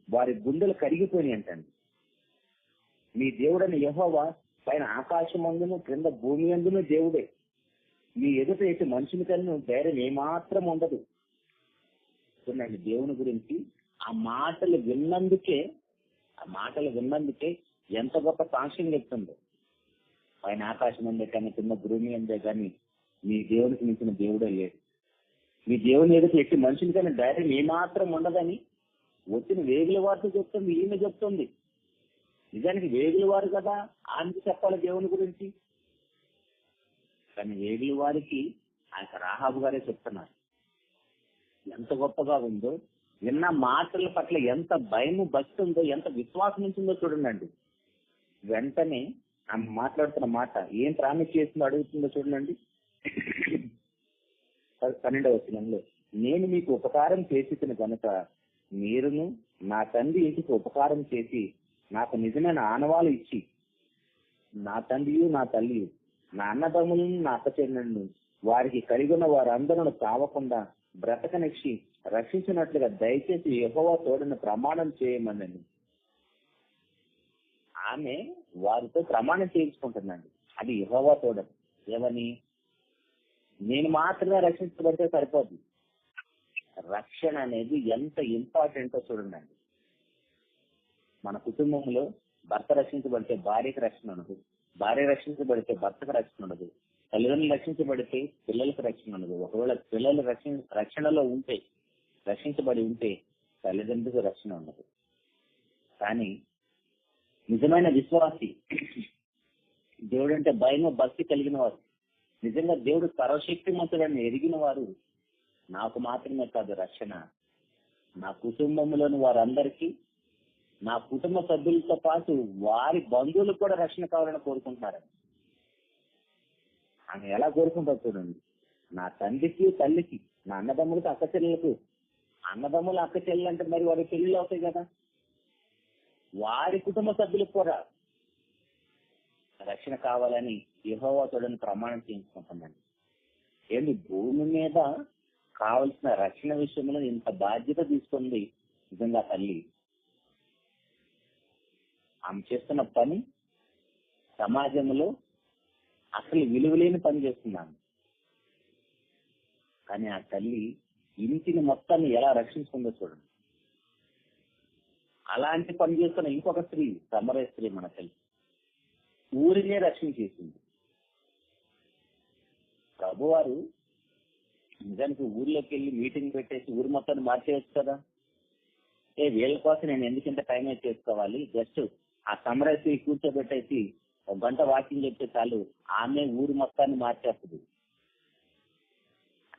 వారి గుండెలు కరిగిపోయినాయి అంటండి. మీ దేవుడని యెహోవా పైన ఆకాశం అందును క్రింద భూమి అందును దేవుడే. మీ ఎదుట ఎటు మనుషుని కన్నా ధైర్యం ఏమాత్రం ఉండదు. చూడండి, దేవుని గురించి ఆ మాటలు విన్నందుకే ఎంత గొప్ప సాక్ష్యం చెప్తుందో. పైన ఆకాశం ఉందే కానీ కింద భూమి ఉందే కానీ మీ దేవునికి మించిన దేవుడే లేడు. మీ దేవుని ఎదుట ఎట్టి మనుషుని కన్నా ధైర్యం ఏమాత్రం ఉండదని వచ్చిన వేగుల వారితో చెప్తుంది, ఈమె చెప్తుంది. నిజానికి వేగుల వారు కదా ఆమెకి చెప్పాలి దేవుని గురించి. కానీ వేగుల వారికి ఆయన రాహాబు గారే చెప్తున్నారు. ఎంత గొప్పగా ఉందో, విన్న మాటల పట్ల ఎంత భయము భక్తి ఉందో, ఎంత విశ్వాసం ఉంటుందో చూడండి. వెంటనే ఆమె మాట్లాడుతున్న మాట ఏం ప్రామిస్ చేసిందో అడుగుతుందో చూడండి. 12వ వచనంలో, నేను మీకు ఉపకారం చేసిన కనుక మీరును నా తండ్రి ఇంటికి ఉపకారం చేసి నాకు నిజమైన ఆనవాలు ఇచ్చి నా తండ్రియు నా తల్లియు నా అన్నదమ్ములను నా అక్కచెల్లెలను వారికి కలిగిన వారందరూ తావకుండా బ్రతకనిచ్చి రక్షించినట్లుగా దయచేసి యెహోవా తోడని ప్రమాణం చేయమని ఆమె వారితో ప్రమాణం చేయించుకుంటుందండి. అది యెహోవా తోడని. ఏమని? నేను మాత్రమే రక్షించబడితే సరిపోదు. రక్షణ అనేది ఎంత ఇంపార్టెంటో చూడండి. మన కుటుంబంలో భర్త రక్షించబడితే భార్యకి రక్షణ ఉండదు, భార్య రక్షించబడితే భర్తకు రక్షణ ఉండదు, తల్లిదండ్రులు రక్షించబడితే పిల్లలకు రక్షణ ఉండదు. ఒకవేళ పిల్లలు రక్షణలో ఉంటే, రక్షించబడి ఉంటే తల్లిదండ్రులకు రక్షణ ఉండదు. కానీ నిజమైన విశ్వాసి, దేవుడు అంటే భయం భక్తి కలిగిన వారు, నిజంగా దేవుడు సర్వశక్తిమంతుడని ఎరిగిన వారు, నాకు మాత్రమే కాదు రక్షణ, నా కుటుంబంలోని వారందరికీ, నా కుటుంబ సభ్యులతో పాటు వారి బంధువులకు కూడా రక్షణ కావాలని కోరుకుంటున్నారు. ఆమె ఎలా కోరుకుంటారు చూడండి. నా తండ్రికి తల్లికి, నా అన్నదమ్ములకి అక్క చెల్లెలకు, అన్నదమ్ములు అక్క చెల్లెలు అంటే మరి వారి పెళ్లిళ్ళు అవుతాయి కదా, వారి కుటుంబ సభ్యులకు కూడా రక్షణ కావాలని యెహోవా తోడని ప్రమాణం చేయించుకుంటుందండి. ఏంటి, భూమి మీద కావలసిన రక్షణ విషయంలో ఇంత బాధ్యత తీసుకుంది నిజంగా తల్లి. ఆమె చేస్తున్న పని సమాజంలో అసలు విలువలేని పని చేస్తున్నాను. కానీ ఆ తల్లి ఇంటిని మొత్తాన్ని ఎలా రక్షించుకుందో చూడండి. అలాంటి పని చేస్తున్న ఇంకొక స్త్రీ, సమరయ స్త్రీ, మన తల్లి ఊరినే రక్షణ చేసింది. ప్రభువారు నిజానికి ఊర్లోకి వెళ్ళి మీటింగ్ పెట్టేసి ఊరి మొత్తాన్ని మార్చేయచ్చు కదా. వీళ్ళ కోసం నేను ఎందుకంటే టైం అయితే చేసుకోవాలి, జస్ట్ ఆ సమరయ స్త్రీ కూర్చోబెట్టేసి 1 గంట వాకింగ్ చెప్తే చాలు, ఆమె ఊరి మొత్తాన్ని మార్చేస్తుంది.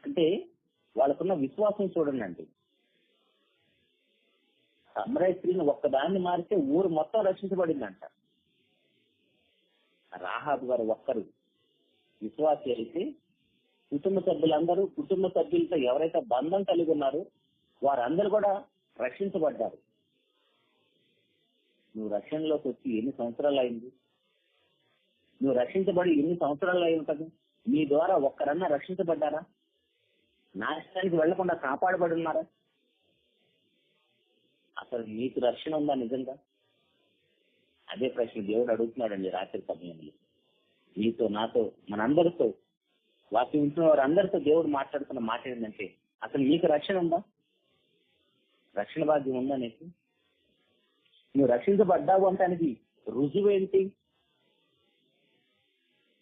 అంటే వాళ్ళకున్న విశ్వాసం చూడండి. సమరయ స్త్రీని ఒక్కదాన్ని మారితే ఊరు మొత్తం రక్షించబడిందంట. రాహాబు గారు ఒక్కరు విశ్వాసి అయితే కుటుంబ సభ్యులతో ఎవరైతే బంధం కలిగి ఉన్నారో వారందరూ కూడా రక్షించబడ్డారు. నువ్వు రక్షణలోకి వచ్చి ఎన్ని సంవత్సరాలు అయింది? నువ్వు రక్షించబడి ఎన్ని సంవత్సరాలు అయి ఉంటుంది? నీ ద్వారా ఒక్కరన్నా రక్షించబడ్డారా? నాశనానికి వెళ్లకుండా కాపాడబడి ఉన్నారా? అసలు నీకు రక్షణ ఉందా నిజంగా? అదే ప్రశ్న దేవుడు అడుగుతున్నాడండి రాత్రి సమయంలో. నీతో, నాతో, మనందరితో, వాక్యం వింటున్న వారందరితో దేవుడు మాట్లాడుతున్న మాట ఏంటంటే అసలు నీకు రక్షణ ఉందా? రక్షణ భాగ్యం ఉందా నీకు? నువ్వు రక్షించబడ్డావు అంటానికి రుజువు ఏంటి?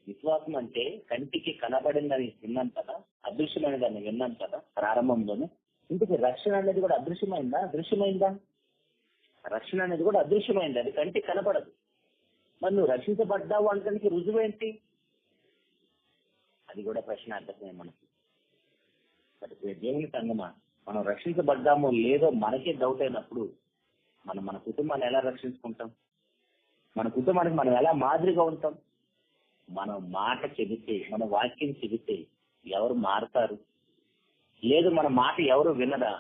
విశ్వాసం అంటే కంటికి కనబడిందని విన్నాను కదా, అదృశ్యమైనదని విన్నాను కదా ప్రారంభంలోనే. ఇంటికి రక్షణ అనేది కూడా అదృశ్యమైందా? అదృశ్యమైందా? రక్షణ అనేది కూడా అదృశ్యమైంది, అది కంటికి కనపడదు. మరి నువ్వు రక్షించబడ్డావు అనడానికి రుజువేంటి? అది కూడా ప్రశ్నార్థమే మనకి. మరి దేవుని సంగమా, మనం రక్షించబడ్డామో లేదో మనకే డౌట్ అయినప్పుడు మన కుటుంబాన్ని ఎలా రక్షించుకుంటాం? మన కుటుంబానికి మనం ఎలా మాదిరిగా ఉంటాం? మనం మాట చెబితే, మన వాక్యం చెబితే ఎవరు మారుతారు? లేదు మన మాట ఎవరు వినరా?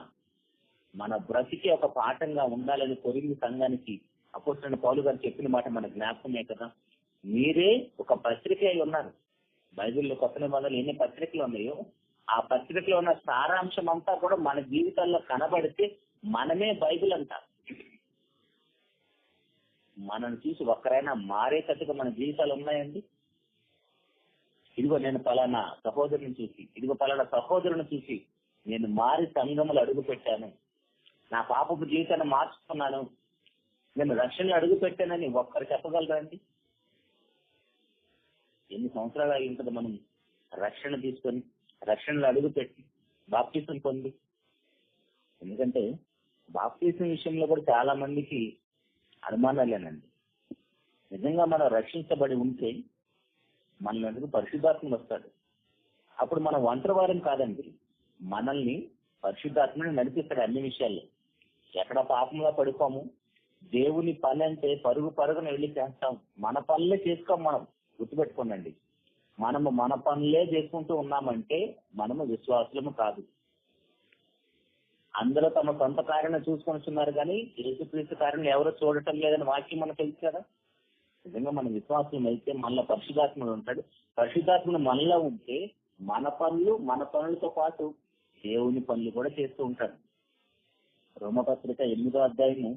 మన బ్రతికి ఒక పాఠంగా ఉండాలని కొరింథీ సంఘానికి అపోస్తలుడైన పౌలు గారు చెప్పిన మాట మన జ్ఞాపకమే కదా. మీరే ఒక పత్రిక అయి ఉన్నారు. బైబిల్లో కొత్త నిబంధనలు ఎన్ని పత్రికలు ఉన్నాయో ఆ పత్రికలో ఉన్న సారాంశం అంతా కూడా మన జీవితాల్లో కనబడితే మనమే బైబిల్ అంటారు. మనల్ని చూసి ఒక్కరైనా మారేటట్టుగా మన జీవితాలు ఉన్నాయండి? ఇదిగో నేను పలానా సహోదరుని చూసి, ఇదిగో పలానా సహోదరుని చూసి నేను మారి సంఘములు అడుగు పెట్టాను, నా పాపపు జీవితాన్ని మార్చుకున్నాను, నేను రక్షణలో అడుగు పెట్టానని ఒక్కరు చెప్పగలరండి? ఎన్ని సంవత్సరాలు అయి ఉంటుంది మనం రక్షణ తీసుకొని, రక్షణలో అడుగు పెట్టి బాప్తిసం పొంది? ఎందుకంటే బాప్తిసం విషయంలో కూడా చాలా మందికి అనుమానాలేనండి. నిజంగా మనం రక్షించబడి ఉంటే మన ఎందుకు పరిశుద్ధాత్ముడు వస్తాడు. అప్పుడు మనం ఒంటరి వారం కాదండి, మనల్ని పరిశుద్ధాత్మని నడిపిస్తాడు అన్ని విషయాల్లో. ఎక్కడ పాపంలో పడిపోము. దేవుని పని అంటే పరుగున వెళ్ళి చేస్తాం. మన పనులే చేసుకోం. మనం గుర్తుపెట్టుకోండి, మనము మన పనులే చేసుకుంటూ ఉన్నామంటే మనము విశ్వాసులము కాదు. అందరూ తమ సొంత కార్యాన్ని చూసుకొనిస్తున్నారు కానీ యేసుక్రీస్తు కార్యం ఎవరో చూడటం లేదని వాక్యం మనకు తెలుసు కదా. నిజంగా మన విశ్వాసం అయితే మనలో పరిశుద్ధాత్ముడు ఉంటాడు. పరిశుద్ధాత్ముడు మనలో ఉంటే మన పనులతో పాటు దేవుని పనులు కూడా చేస్తూ ఉంటాడు. రోమపత్రిక 8వ అధ్యాయము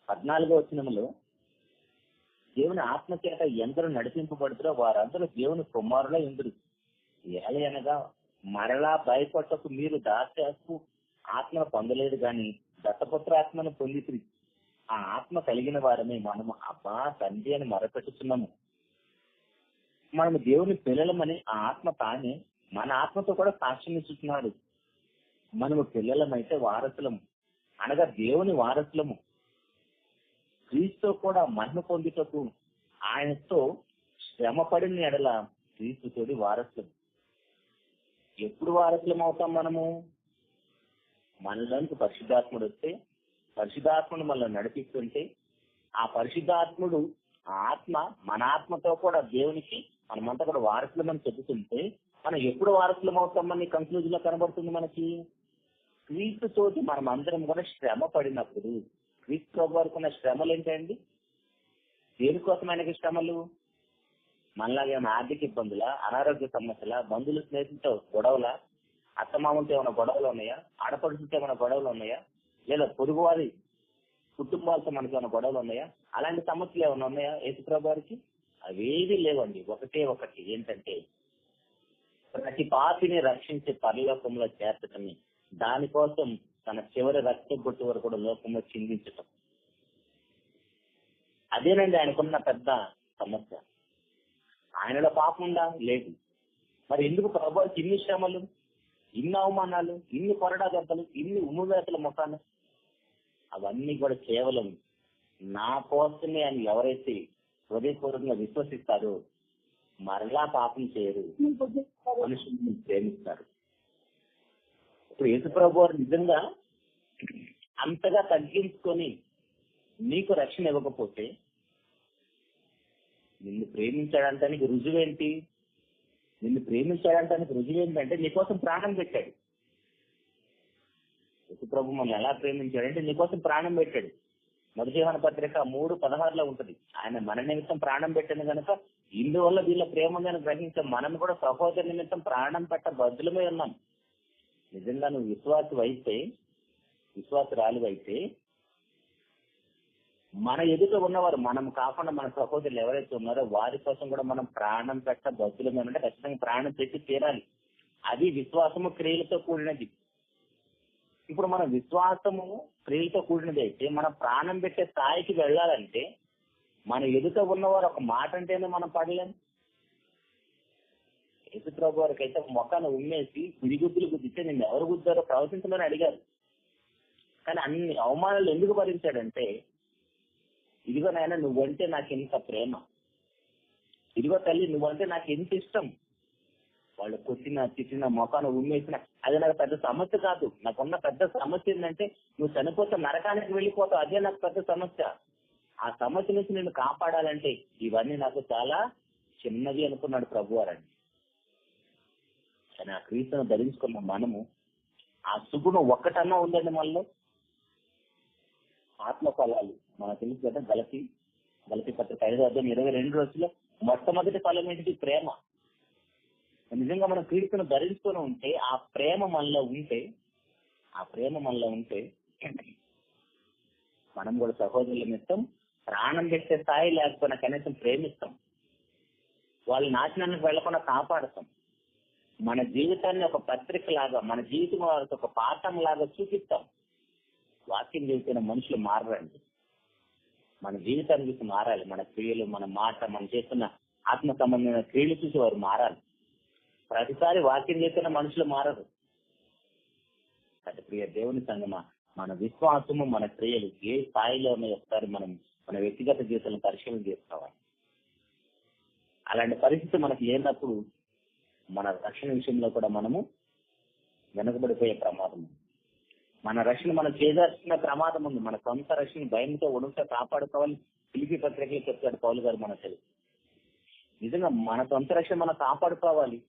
14వ వచనములో దేవుని ఆత్మ చేత ఎందరూ నడిపింపబడుతారో వారందరూ దేవుని కుమారులై ఉందురు. ఏలయనగా మరలా భయపడటకు మీరు దాస్యాత్మ ఆత్మను పొందలేదు గాని దత్తపుత్ర ఆత్మను పొందితిరి. ఆ ఆత్మ కలిగిన వారమే మనము అబ్బా తండ్రి అని మొరపెట్టుచున్నాము. మనము దేవుని పిల్లలమని ఆ ఆత్మ తానే మన ఆత్మతో కూడా సాక్ష్యం ఇస్తున్నాడు. మనము పిల్లలమైతే వారసులము, అనగా దేవుని వారసులము. క్రీస్తు కూడా మహిమ పొందుటకు ఆయనతో శ్రమ పడిన ఎడల క్రీస్తుతోటి వారసులము. ఎప్పుడు వారసులం అవుతాం మనము? మనలోనికి పరిశుద్ధాత్ముడు వస్తే, పరిశుద్ధాత్ముడు మనల్ని నడిపిస్తుంటే, ఆ పరిశుద్ధాత్ముడు ఆ ఆత్మ మన ఆత్మతో కూడా దేవునికి మనమంతా కూడా వారసులమని చెబుతుంటే మనం ఎప్పుడు వారసులం అవుతామని కంక్లూజన్ లో కనబడుతుంది మనకి. క్రీస్తు తోటి మనం అందరం కూడా శ్రమ పడినప్పుడు, క్రీస్తు వరకు ఉన్న శ్రమలు ఏంటండి? దేనికోసం ఆయనకి శ్రమలు? మనలాగే ఏమైనా ఆర్థిక ఇబ్బందుల, అనారోగ్య సమస్యల, బంధువులు స్నేహితులతో గొడవల, అత్తమామలతో ఏమైనా గొడవలు ఉన్నాయా? ఆడపడుచులతో ఏమైనా గొడవలు ఉన్నాయా? లేదా పొరుగువారి కుటుంబాలతో మనకి ఏమైనా గొడవలు ఉన్నాయా? అలాంటి సమస్యలు ఏమైనా ఉన్నాయా యేసుప్రభు వారికి? అవేవి లేవండి. ఒకటి ఏంటంటే ప్రతి పాపిని రక్షించే పరలోకంలో చేర్చటమే. దానికోసం తన చివరి రక్త బొట్టు వరకు కూడా లోకంలో చిందించటం. అదేనండి ఆయనకున్న పెద్ద సమస్య. ఆయనలో పాపం ఉందా? లేదు. మరి ఎందుకు ప్రభువుకి ఇన్ని శ్రమలు, ఇన్ని అవమానాలు, ఇన్ని కొరడా దెబ్బలు, ఇన్ని ఉమ్మువేతల ముఖాలు? అవన్నీ కూడా కేవలం నా కోసమే అని ఎవరైతే హృదయపూర్వకంగా విశ్వసిస్తారో మరలా పాపం చేయరు, మనుషుల్ని ప్రేమిస్తారు. ఇప్పుడు యేసుప్రభు వారు నిజంగా అంతగా తగ్గించుకొని నీకు రక్షణ ఇవ్వకపోతే నిన్ను ప్రేమించాడంటానికి రుజువేంటి? నిన్ను ప్రేమించాడంటానికి రుజువేంటంటే నీకోసం ప్రాణం పెట్టాడు. యేసుప్రభు మనల్ని ఎలా ప్రేమించాడంటే నీకోసం ప్రాణం పెట్టాడు. మొదటి యోహాను పత్రిక 3:16 ఉంటది. ఆయన మన నిమిత్తం ప్రాణం పెట్టిన కనుక ఇందువల్ల దీనిలో ప్రేమ ఉందని గ్రహించాం. మనం కూడా సహోదరు నిమిత్తం ప్రాణం పెట్ట బద్దులమై ఉన్నాం. నిజంగా నువ్వు విశ్వాసురాలివైతే మన ఎదుట ఉన్నవారు, మనం కాకుండా మన సహోదరులు ఎవరైతే ఉన్నారో వారి కోసం కూడా మనం ప్రాణం పెట్ట బతులు అంటే ఖచ్చితంగా ప్రాణం పెట్టి తీరాలి. అది విశ్వాసము క్రియలతో కూడినది. ఇప్పుడు మన విశ్వాసము క్రియలతో కూడినది అయితే మనం ప్రాణం పెట్టే స్థాయికి వెళ్ళాలంటే మన ఎదుట ఉన్నవారు ఒక మాట అంటేనే మనం పడలేం. యేసుప్రభు వారికి అయితే మొక్కను ఉమ్మేసి గుడిగుద్దులు గుద్దితే నేను ఎవరు గుద్దారో ప్రవచించమని అడిగారు. కానీ అన్ని అవమానాలు ఎందుకు భరించాడంటే, ఇదిగో నాయన నువ్వంటే నాకు ఎంత ప్రేమ, ఇదిగో తల్లి నువ్వంటే నాకు ఎంత ఇష్టం. వాళ్ళు కొట్టిన తిట్టిన మొఖాన్ని ఉమ్మేసిన అది నాకు పెద్ద సమస్య కాదు. నాకున్న పెద్ద సమస్య ఏంటంటే నువ్వు చనిపోతే నరకానికి వెళ్ళిపోతావు, అదే నాకు పెద్ద సమస్య. ఆ సమస్య నుంచి నేను కాపాడాలంటే ఇవన్నీ నాకు చాలా చిన్నది అనుకున్నాడు ప్రభువారండి. కానీ ఆ క్రీస్తును ధరించుకున్న మనము ఆ సుగుణం ఒక్కటన్నా ఉందండి మనలో. ఆత్మఫలాలు మనకు తెలుసు కదా, గలతీ పత్రిక 5:22 మొట్టమొదటి ఫలం ఏంటిది? ప్రేమ. నిజంగా మనం క్రీస్తును ధరించుకొని ఉంటే ఆ ప్రేమ మనలో ఉంటే మనం కూడా సహోదరుల నిమిత్తం ప్రాణం పెట్టే స్థాయి లేకపోయినా కనీసం ప్రేమిస్తాం, వాళ్ళ నాశనానికి వెళ్లకుండా కాపాడతాం. మన జీవితాన్ని ఒక పత్రిక లాగా, మన జీవితం వారికి ఒక పాఠం లాగా చూపిస్తాం. వాక్యం చేసిన మనుషులు మారండి, మన జీవితాన్ని చూసి మారాలి. మన క్రియలు, మన మాట, మనం చేస్తున్న ఆత్మ సంబంధమైన క్రియలు చూసి వారు మారాలి. ప్రతిసారి వాక్యం చేసిన మనుషులు మారరు. అంటే ప్రియ దేవుని సంగమా, మన విశ్వాసము, మన క్రియలు ఏ స్థాయిలో ఉన్నాయో ఒకసారి మనం మన వ్యక్తిగత జీవితాలను పరిశీలన చేసుకోవాలి. అలాంటి పరిస్థితి మనకు లేనప్పుడు మన రక్షణ విషయంలో కూడా మనము వెనుకబడిపోయే ప్రమాదం ఉంది. మన రక్షణ మనం చేయాల్సిన ప్రమాదం ఉంది. మన సొంత రక్షణ భయంతో ఉడుక కాపాడుకోవాలి. ఫిలిప్పీ పత్రికలో చెప్తాడు పౌలు గారు మనకు తెలుసు. నిజంగా మన సొంత రక్షణ మనం కాపాడుకోవాలి.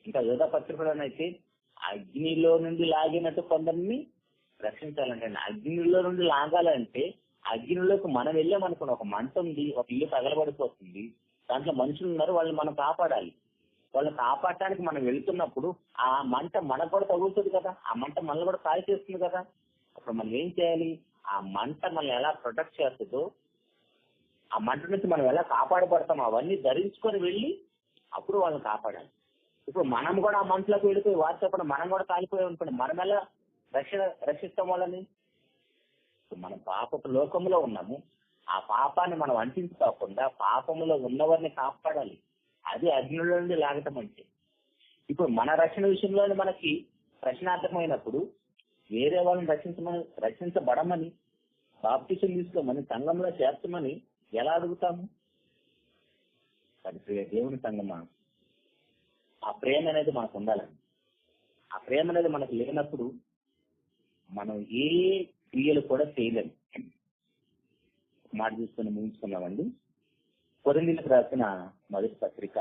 ఇంకా యోధా పత్రికలోనైతే అగ్నిలో నుండి లాగినట్టు కొందరిని రక్షించాలంటే, అగ్నిలో నుండి లాగాలంటే అగ్నిలోకి మనం వెళ్ళామనుకున్న ఒక మంట ఉంది, ఒక ఇల్లు తగలబడిపోతుంది, దాంట్లో మనుషులు ఉన్నారు, వాళ్ళని మనం కాపాడాలి. వాళ్ళని కాపాడటానికి మనం వెళ్తున్నప్పుడు ఆ మంట మనకు కూడా తగులుతుంది కదా, ఆ మంట మనల్ని కూడా కాల్ చేస్తుంది కదా. అప్పుడు మనం ఏం చేయాలి? ఆ మంట మనల్ని ఎలా ప్రొటెక్ట్ చేస్తుందో, ఆ మంట నుంచి మనం ఎలా కాపాడబడతాం, అవన్నీ ధరించుకొని వెళ్ళి అప్పుడు వాళ్ళని కాపాడాలి. ఇప్పుడు మనం కూడా ఆ మంటలోకి వెళ్ళిపోయి వారితో కూడా మనం కూడా కాలిపోయాం అనుకోండి, మనం ఎలా రక్షిస్తాం వాళ్ళని? మనం పాపపు లోకంలో ఉన్నాము, ఆ పాపాన్ని మనం అంటించుకోకుండా పాపంలో ఉన్నవారిని కాపాడాలి. అది అగ్నిలో నుండి లాగటం అంటే. ఇప్పుడు మన రక్షణ విషయంలోనే మనకి ప్రశ్నార్థమైనప్పుడు వేరే వాళ్ళని రక్షించబడమని, బాప్టిజం తీసుకోమని, సంఘంలో చేర్చమని ఎలా అడుగుతాము? అది దేవుని సంఘమా, ఆ ప్రేమ అనేది మనకు ఉండాలండి. ఆ ప్రేమ అనేది మనకు లేనప్పుడు మనం ఏ క్రియలు కూడా చేయలేము. మాట తీసుకుని ముగించుకున్నామండి. కొరింథీయులకు రాసిన మొదటి పత్రిక,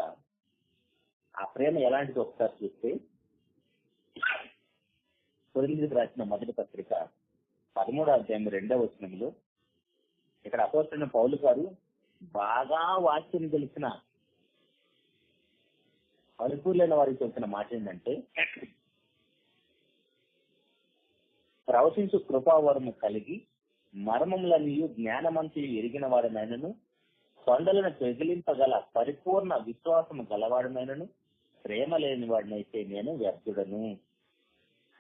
ఆ ప్రేమ ఎలాంటిది ఒకసారి చూస్తే, కొరింథీయులకు రాసిన మొదటి పత్రిక 13:2 ఇక్కడ అపోస్తలుడైన పౌలు గారు బాగా వాక్యం తెలిసిన పరిపూర్ణైన వారికి తెలిసిన మాట ఏంటంటే, ప్రవచించు కృపావరము కలిగి మర్మములన్నీ జ్ఞానమంతయు ఎరిగిన వాడనైనను, కొండలను పెగిలింపగల పరిపూర్ణ విశ్వాసము గలవాడనైనను, ప్రేమ లేని వాడినైతే నేను వ్యర్థుడను.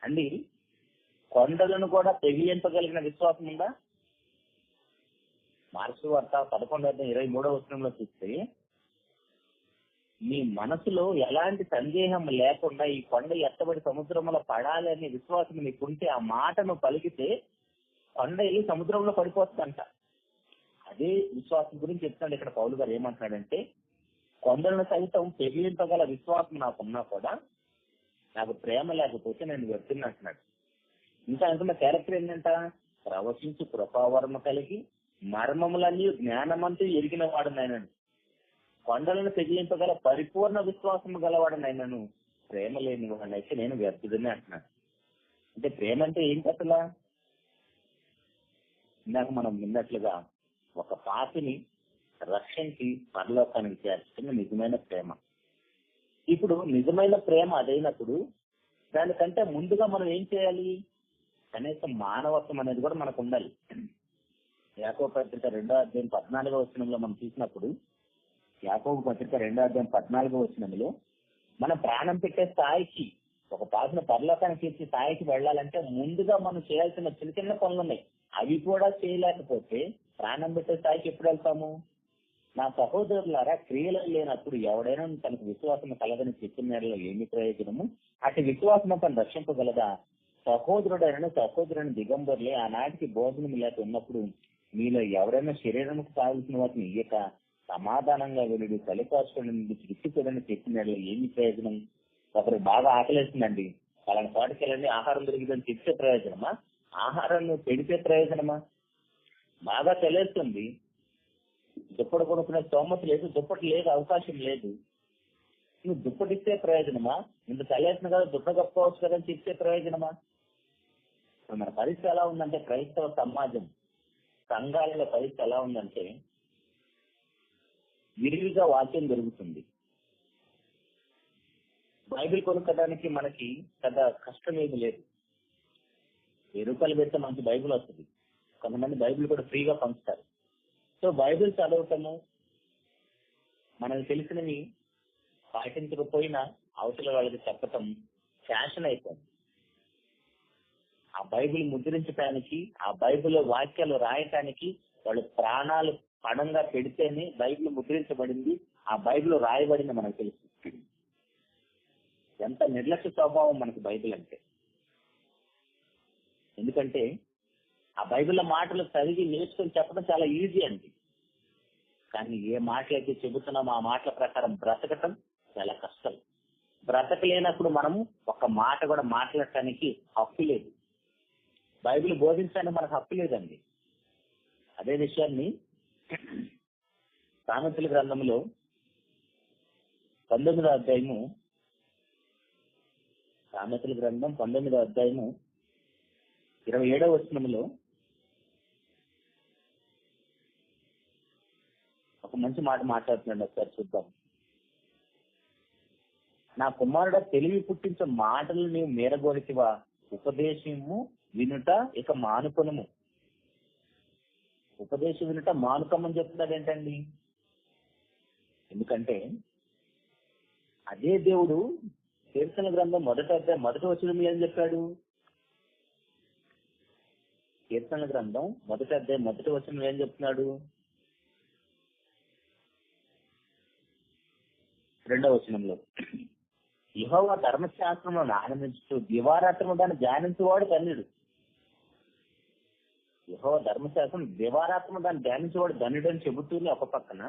అండి, కొండలను కూడా పెగిలింపగలిగిన విశ్వాసం ఉందా? మార్క్స్ వార్త 11:23 చూస్తే, మీ మనసులో ఎలాంటి సందేహం లేకుండా ఈ కొండ ఎత్తబడి సముద్రంలో పడాలి అనే విశ్వాసం నీకుంటే, ఆ మాటను పలికితే కొండ వెళ్ళి సముద్రంలో పడిపోతుందంట. అదే విశ్వాసం గురించి చెప్తాడు ఇక్కడ పౌలు గారు. ఏమంటున్నాడంటే, కొండలను సైతం పెగిలింపగల విశ్వాసం నాకున్నా కూడా నాకు ప్రేమ లేకపోతే నేను వ్యక్తిని అంటున్నాడు. ఇంకా అంటున్న క్యారెక్టర్ ఏంటంట, ప్రవచించు కృపావరము కలిగి మర్మములన్నీ జ్ఞానమంతా ఎరిగిన వాడు నాయనను, కొండలను పెగిలింపగల పరిపూర్ణ విశ్వాసము గలవాడు నాయనను, ప్రేమ లేని వాడినైతే నేను వ్యర్థుడని అంటున్నాడు. అంటే ప్రేమ అంటే ఏంటి అసలు? ఇందాక మనం విన్నట్లుగా ఒక పాపిని రక్షించి పరలోకానికి చేర్చుకున్న నిజమైన ప్రేమ. ఇప్పుడు నిజమైన ప్రేమ అదైనప్పుడు దానికంటే ముందుగా మనం ఏం చేయాలి? కనీసం మానవత్వం అనేది కూడా మనకు ఉండాలి. యాకోబు పత్రిక 2వ అధ్యాయం 14వ వచనంలో మనం చూసినప్పుడు, యాకోబు పత్రిక 2వ అధ్యాయం 14వ వచనంలో మనం ప్రాణం పెట్టే స్థాయికి, ఒక పాపను పరలోకానికి తీర్చి స్థాయికి వెళ్ళాలంటే ముందుగా మనం చేయాల్సిన చిన్న చిన్న పనులు ఉన్నాయి. అవి కూడా చేయలేకపోతే ప్రాణం పెట్టే స్థాయికి ఎప్పుడు వెళ్తాము? నా సహోదరులారా, క్రియలు లేనప్పుడు ఎవడైనా తనకు విశ్వాసం కలదని చెప్పిన ఏమి ప్రయోజనము? అటు విశ్వాసం తను రక్షింపగలదా? సహోదరుని దిగంబరులే ఆనాటికి భోజనం లేక ఉన్నప్పుడు మీలో ఎవరైనా శరీరంకు కావలసిన వాటిని ఇయ్యక సమాధానంగా వెలుడు తల్లిపార్చుకుని తృప్తిపడని చెప్పిన ఏమి ప్రయోజనం? ఒకరికి బాగా ఆకలేస్తుందండి, అలాంటి పాటికి వెళ్ళండి, ఆహారం దొరికిందని చెప్తే ప్రయోజనమా? ఆహారం పెడితే ప్రయోజనమా? బాగా తెలియస్తుంది, దుప్పటి కొనుక్కునే స్తోమత లేదు, దుప్పటి లేదు, అవకాశం లేదు, నువ్వు దుప్పటిస్తే ప్రయోజనమా? ఇంత తెలియసిన కదా దుప్పటి కప్పుకోవచ్చు కదా అని చెప్తే ప్రయోజనమా? మన పరిస్థితి ఎలా ఉందంటే, క్రైస్తవ సమాజం సంఘాలలో పరిస్థితి ఎలా ఉందంటే, విరివిగా వాక్యం దొరుకుతుంది. బైబిల్ కొనుక్కోడానికి మనకి పెద్ద కష్టం ఏమి లేదు. 1000 రూపాయలు పెడితే మనకి బైబిల్ వస్తుంది. కొంతమంది బైబిల్ కూడా ఫ్రీగా పంచుతారు. సో బైబిల్ చదవటము, మనకు తెలిసినవి పాటించకపోయినా అవతల వాళ్ళకి చెప్పటం ఫ్యాషన్ అయిపోయింది. ఆ బైబిల్ ముద్రించడానికి, ఆ బైబిల్ వాక్యాలు రాయటానికి వాళ్ళు ప్రాణాలు పణంగా పెడితేనే బైబిల్ ముద్రించబడింది, ఆ బైబిల్ రాయబడింది మనకు తెలుసు. ఎంత నిర్లక్ష్య స్వభావం మనకి బైబిల్ అంటే. ఎందుకంటే ఆ బైబిల్ మాటలు చదివి నేర్చుకొని చెప్పడం చాలా ఈజీ అండి. కానీ ఏ మాటలైతే చెబుతున్నామో ఆ మాటల ప్రకారం బ్రతకటం చాలా కష్టం. బ్రతకలేనప్పుడు మనము ఒక మాట కూడా మాట్లాడటానికి హక్కు లేదు. బైబిల్ బోధించడానికి మనకు హక్కు లేదండి. అదే విషయాన్ని సామెతల గ్రంథంలో 19వ అధ్యాయము, సామెతల గ్రంథం 19వ అధ్యాయము 27వ వచనంలో ఒక మంచి మాట మాట్లాడుతున్నాడు. ఒకసారి చూద్దాం. నా కుమారుడ, తెలివి పుట్టించే మాటలు నీవు మేరగోరితివా, ఉపదేశము వినుట ఇక మానుకొనుము. ఉపదేశం వినుట మానుకోమని చెప్తున్నాడు ఏంటండి? ఎందుకంటే అదే దేవుడు కీర్తన గ్రంథం 1వ వచనంలో ఏం చెప్పాడు? కీర్తన గ్రంథం 1వ అధ్యాయం 1వ వచనంలో ఏం చెప్తున్నాడు? 2వ వచనంలో, యెహోవా ధర్మశాస్త్రమును ఆనందించు, దివారాత్రము దాన్ని ధ్యానించేవాడు ధన్యుడు. యెహోవా ధర్మశాస్త్రం దివారాత్రము దాన్ని ధ్యానించేవాడు ధన్యుడు అని చెబుతూనే ఒక పక్కన,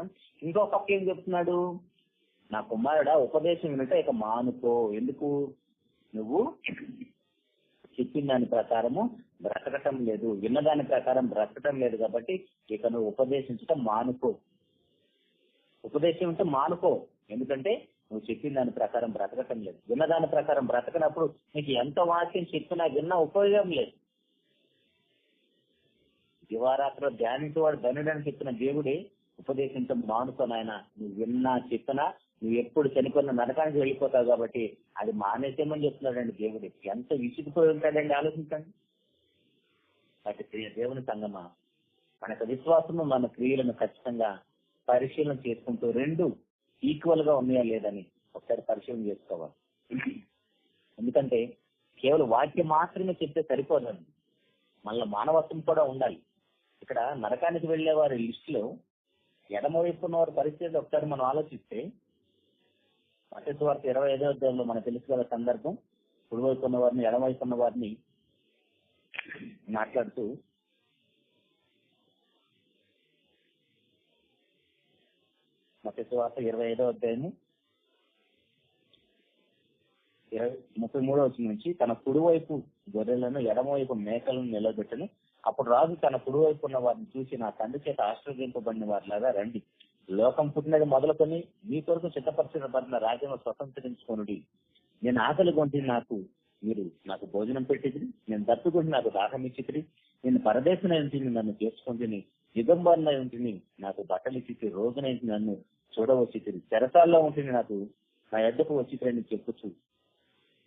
ఇంకో పక్క ఏం చెప్తున్నాడు? నా కుమారుడా, ఉపదేశం వినుట ఇక మానుకో. ఎందుకు? నువ్వు చెప్పిన దాని ప్రకారము బ్రతకటం లేదు, విన్నదాని ప్రకారం బ్రతకటం లేదు, కాబట్టి ఇక నువ్వు ఉపదేశించటం మానుకో. ఉపదేశం ఉంటే మానుకో, ఎందుకంటే నువ్వు చెప్పిన దాని ప్రకారం బ్రతకటం లేదు. విన్నదాని ప్రకారం బ్రతకనప్పుడు నీకు ఎంత వాక్యం చెప్పినా విన్నా ఉపయోగం లేదు. దివారాత్రి ధ్యానించేవాడు ధనుడని చెప్పిన దేవుడే ఉపదేశించడం మానుకో నాయన. నువ్వు విన్నా చెప్పినా నువ్వు ఎప్పుడు చనిపోయిన నరకానికి వెళ్ళిపోతావు, కాబట్టి అది మానేసేమని చెప్తున్నాడండి దేవుడు. ఎంత విసిగిపోయి ఉంటాడండి, ఆలోచించండి. కాబట్టి దేవుని సంగమా, మనకు విశ్వాసము మన క్రియలను ఖచ్చితంగా పరిశీలన చేసుకుంటూ రెండు ఈక్వల్ గా ఉన్నాయా లేదని ఒకసారి పరిశీలన చేసుకోవాలి. ఎందుకంటే కేవలం వాక్యం మాత్రమే చెప్తే సరిపోదండి, మళ్ళీ మానవత్వం కూడా ఉండాలి. ఇక్కడ నరకానికి వెళ్లే వారి లిస్ట్ లో ఎడమవైపు ఉన్న వారి పరిస్థితి ఒకసారి మనం ఆలోచిస్తే, మత్తయి సువార్త 25వ అధ్యాయంలో మనకు తెలుసు కదా సందర్భం. కుడివైపు ఉన్న వారిని, ఎడమవైపు ఉన్న వారిని మాట్లాడుతూ మత్తయి సువార్త 25వ అధ్యాయము 33వ వచనం నుంచి, తన కుడివైపు గొర్రెలను ఎడమవైపు మేకలను నిలబెట్టను. అప్పుడు రాజు తన కుడివైపు ఉన్న వారిని చూసి, నా తండ్రి చేత ఆశీర్వదింపబడిన వారిలాగా రండి, లోకం పుట్టినది మొదలుకొని మీ కొరకు సిద్ధపరచబడిన రాజ్యంలో స్వతంత్రించుకొనుడి. నేను ఆకలి కొంటి, మీరు నాకు భోజనం పెట్టింది, నేను దప్పుకుంటే నాకు దాహం ఇచ్చితిరి, నేను పరదేశంలో ఉంటుంది నన్ను చేసుకుంటుని, దిగంబరులో ఉంటుంది నాకు బట్టలు ఇచ్చి, రోజునైంది నన్ను చూడవచ్చితిరి, చెరసాల్లో ఉంటుంది నాకు నా ఎద్దకు వచ్చితిరని చెప్పొచ్చు.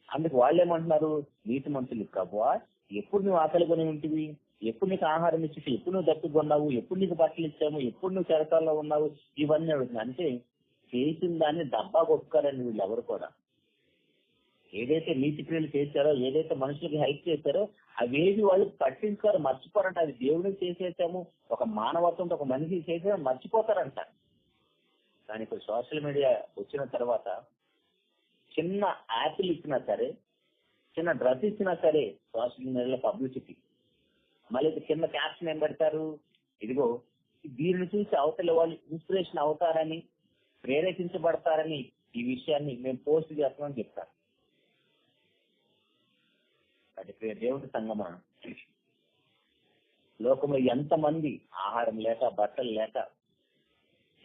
అందుకు వాళ్ళు ఏమంటున్నారు? నీతి మంతులు, ప్రభువా ఎప్పుడు నువ్వు ఆకలి కొని ఉంటుంది, ఎప్పుడు నీకు ఆహారం ఇచ్చేసి, ఎప్పుడు నువ్వు దప్పుకున్నావు, ఎప్పుడు నీకు బట్టలు ఇచ్చాము, ఎప్పుడు నువ్వు చెరకాల్లో ఉన్నావు, ఇవన్నీ అడుగుతుంది. అంటే చేసిన దాన్ని డబ్బా కొట్టుకోరండి వీళ్ళు ఎవరు కూడా. ఏదైతే నీతి క్రియలు చేశారో, ఏదైతే మనుషులకు హెల్ప్ చేశారో అవేవి వాళ్ళు పట్టించుకోరు, మర్చిపోరంట. అది దేవుడికి చేసేసాము, ఒక మానవత్వంతో ఒక మనిషి చేసేసాము మర్చిపోతారంట. కానీ ఇప్పుడు సోషల్ మీడియా వచ్చిన తర్వాత చిన్న యాపిల్ ఇచ్చినా సరే, చిన్న డ్రెస్ ఇచ్చినా సరే సోషల్ మీడియాలో పబ్లిసిటీ. మళ్ళీ కింద క్యాప్షన్ ఏం పెడతారు, ఇదిగో దీనిని చూసి అవతల వాళ్ళు ఇన్స్పిరేషన్ అవుతారని, ప్రేరేపించబడతారని ఈ విషయాన్ని మేము పోస్ట్ చేస్తామని చెప్తారు. అది దేవుడి సంగమా, లోకంలో ఎంతమంది ఆహారం లేక, బట్టలు లేక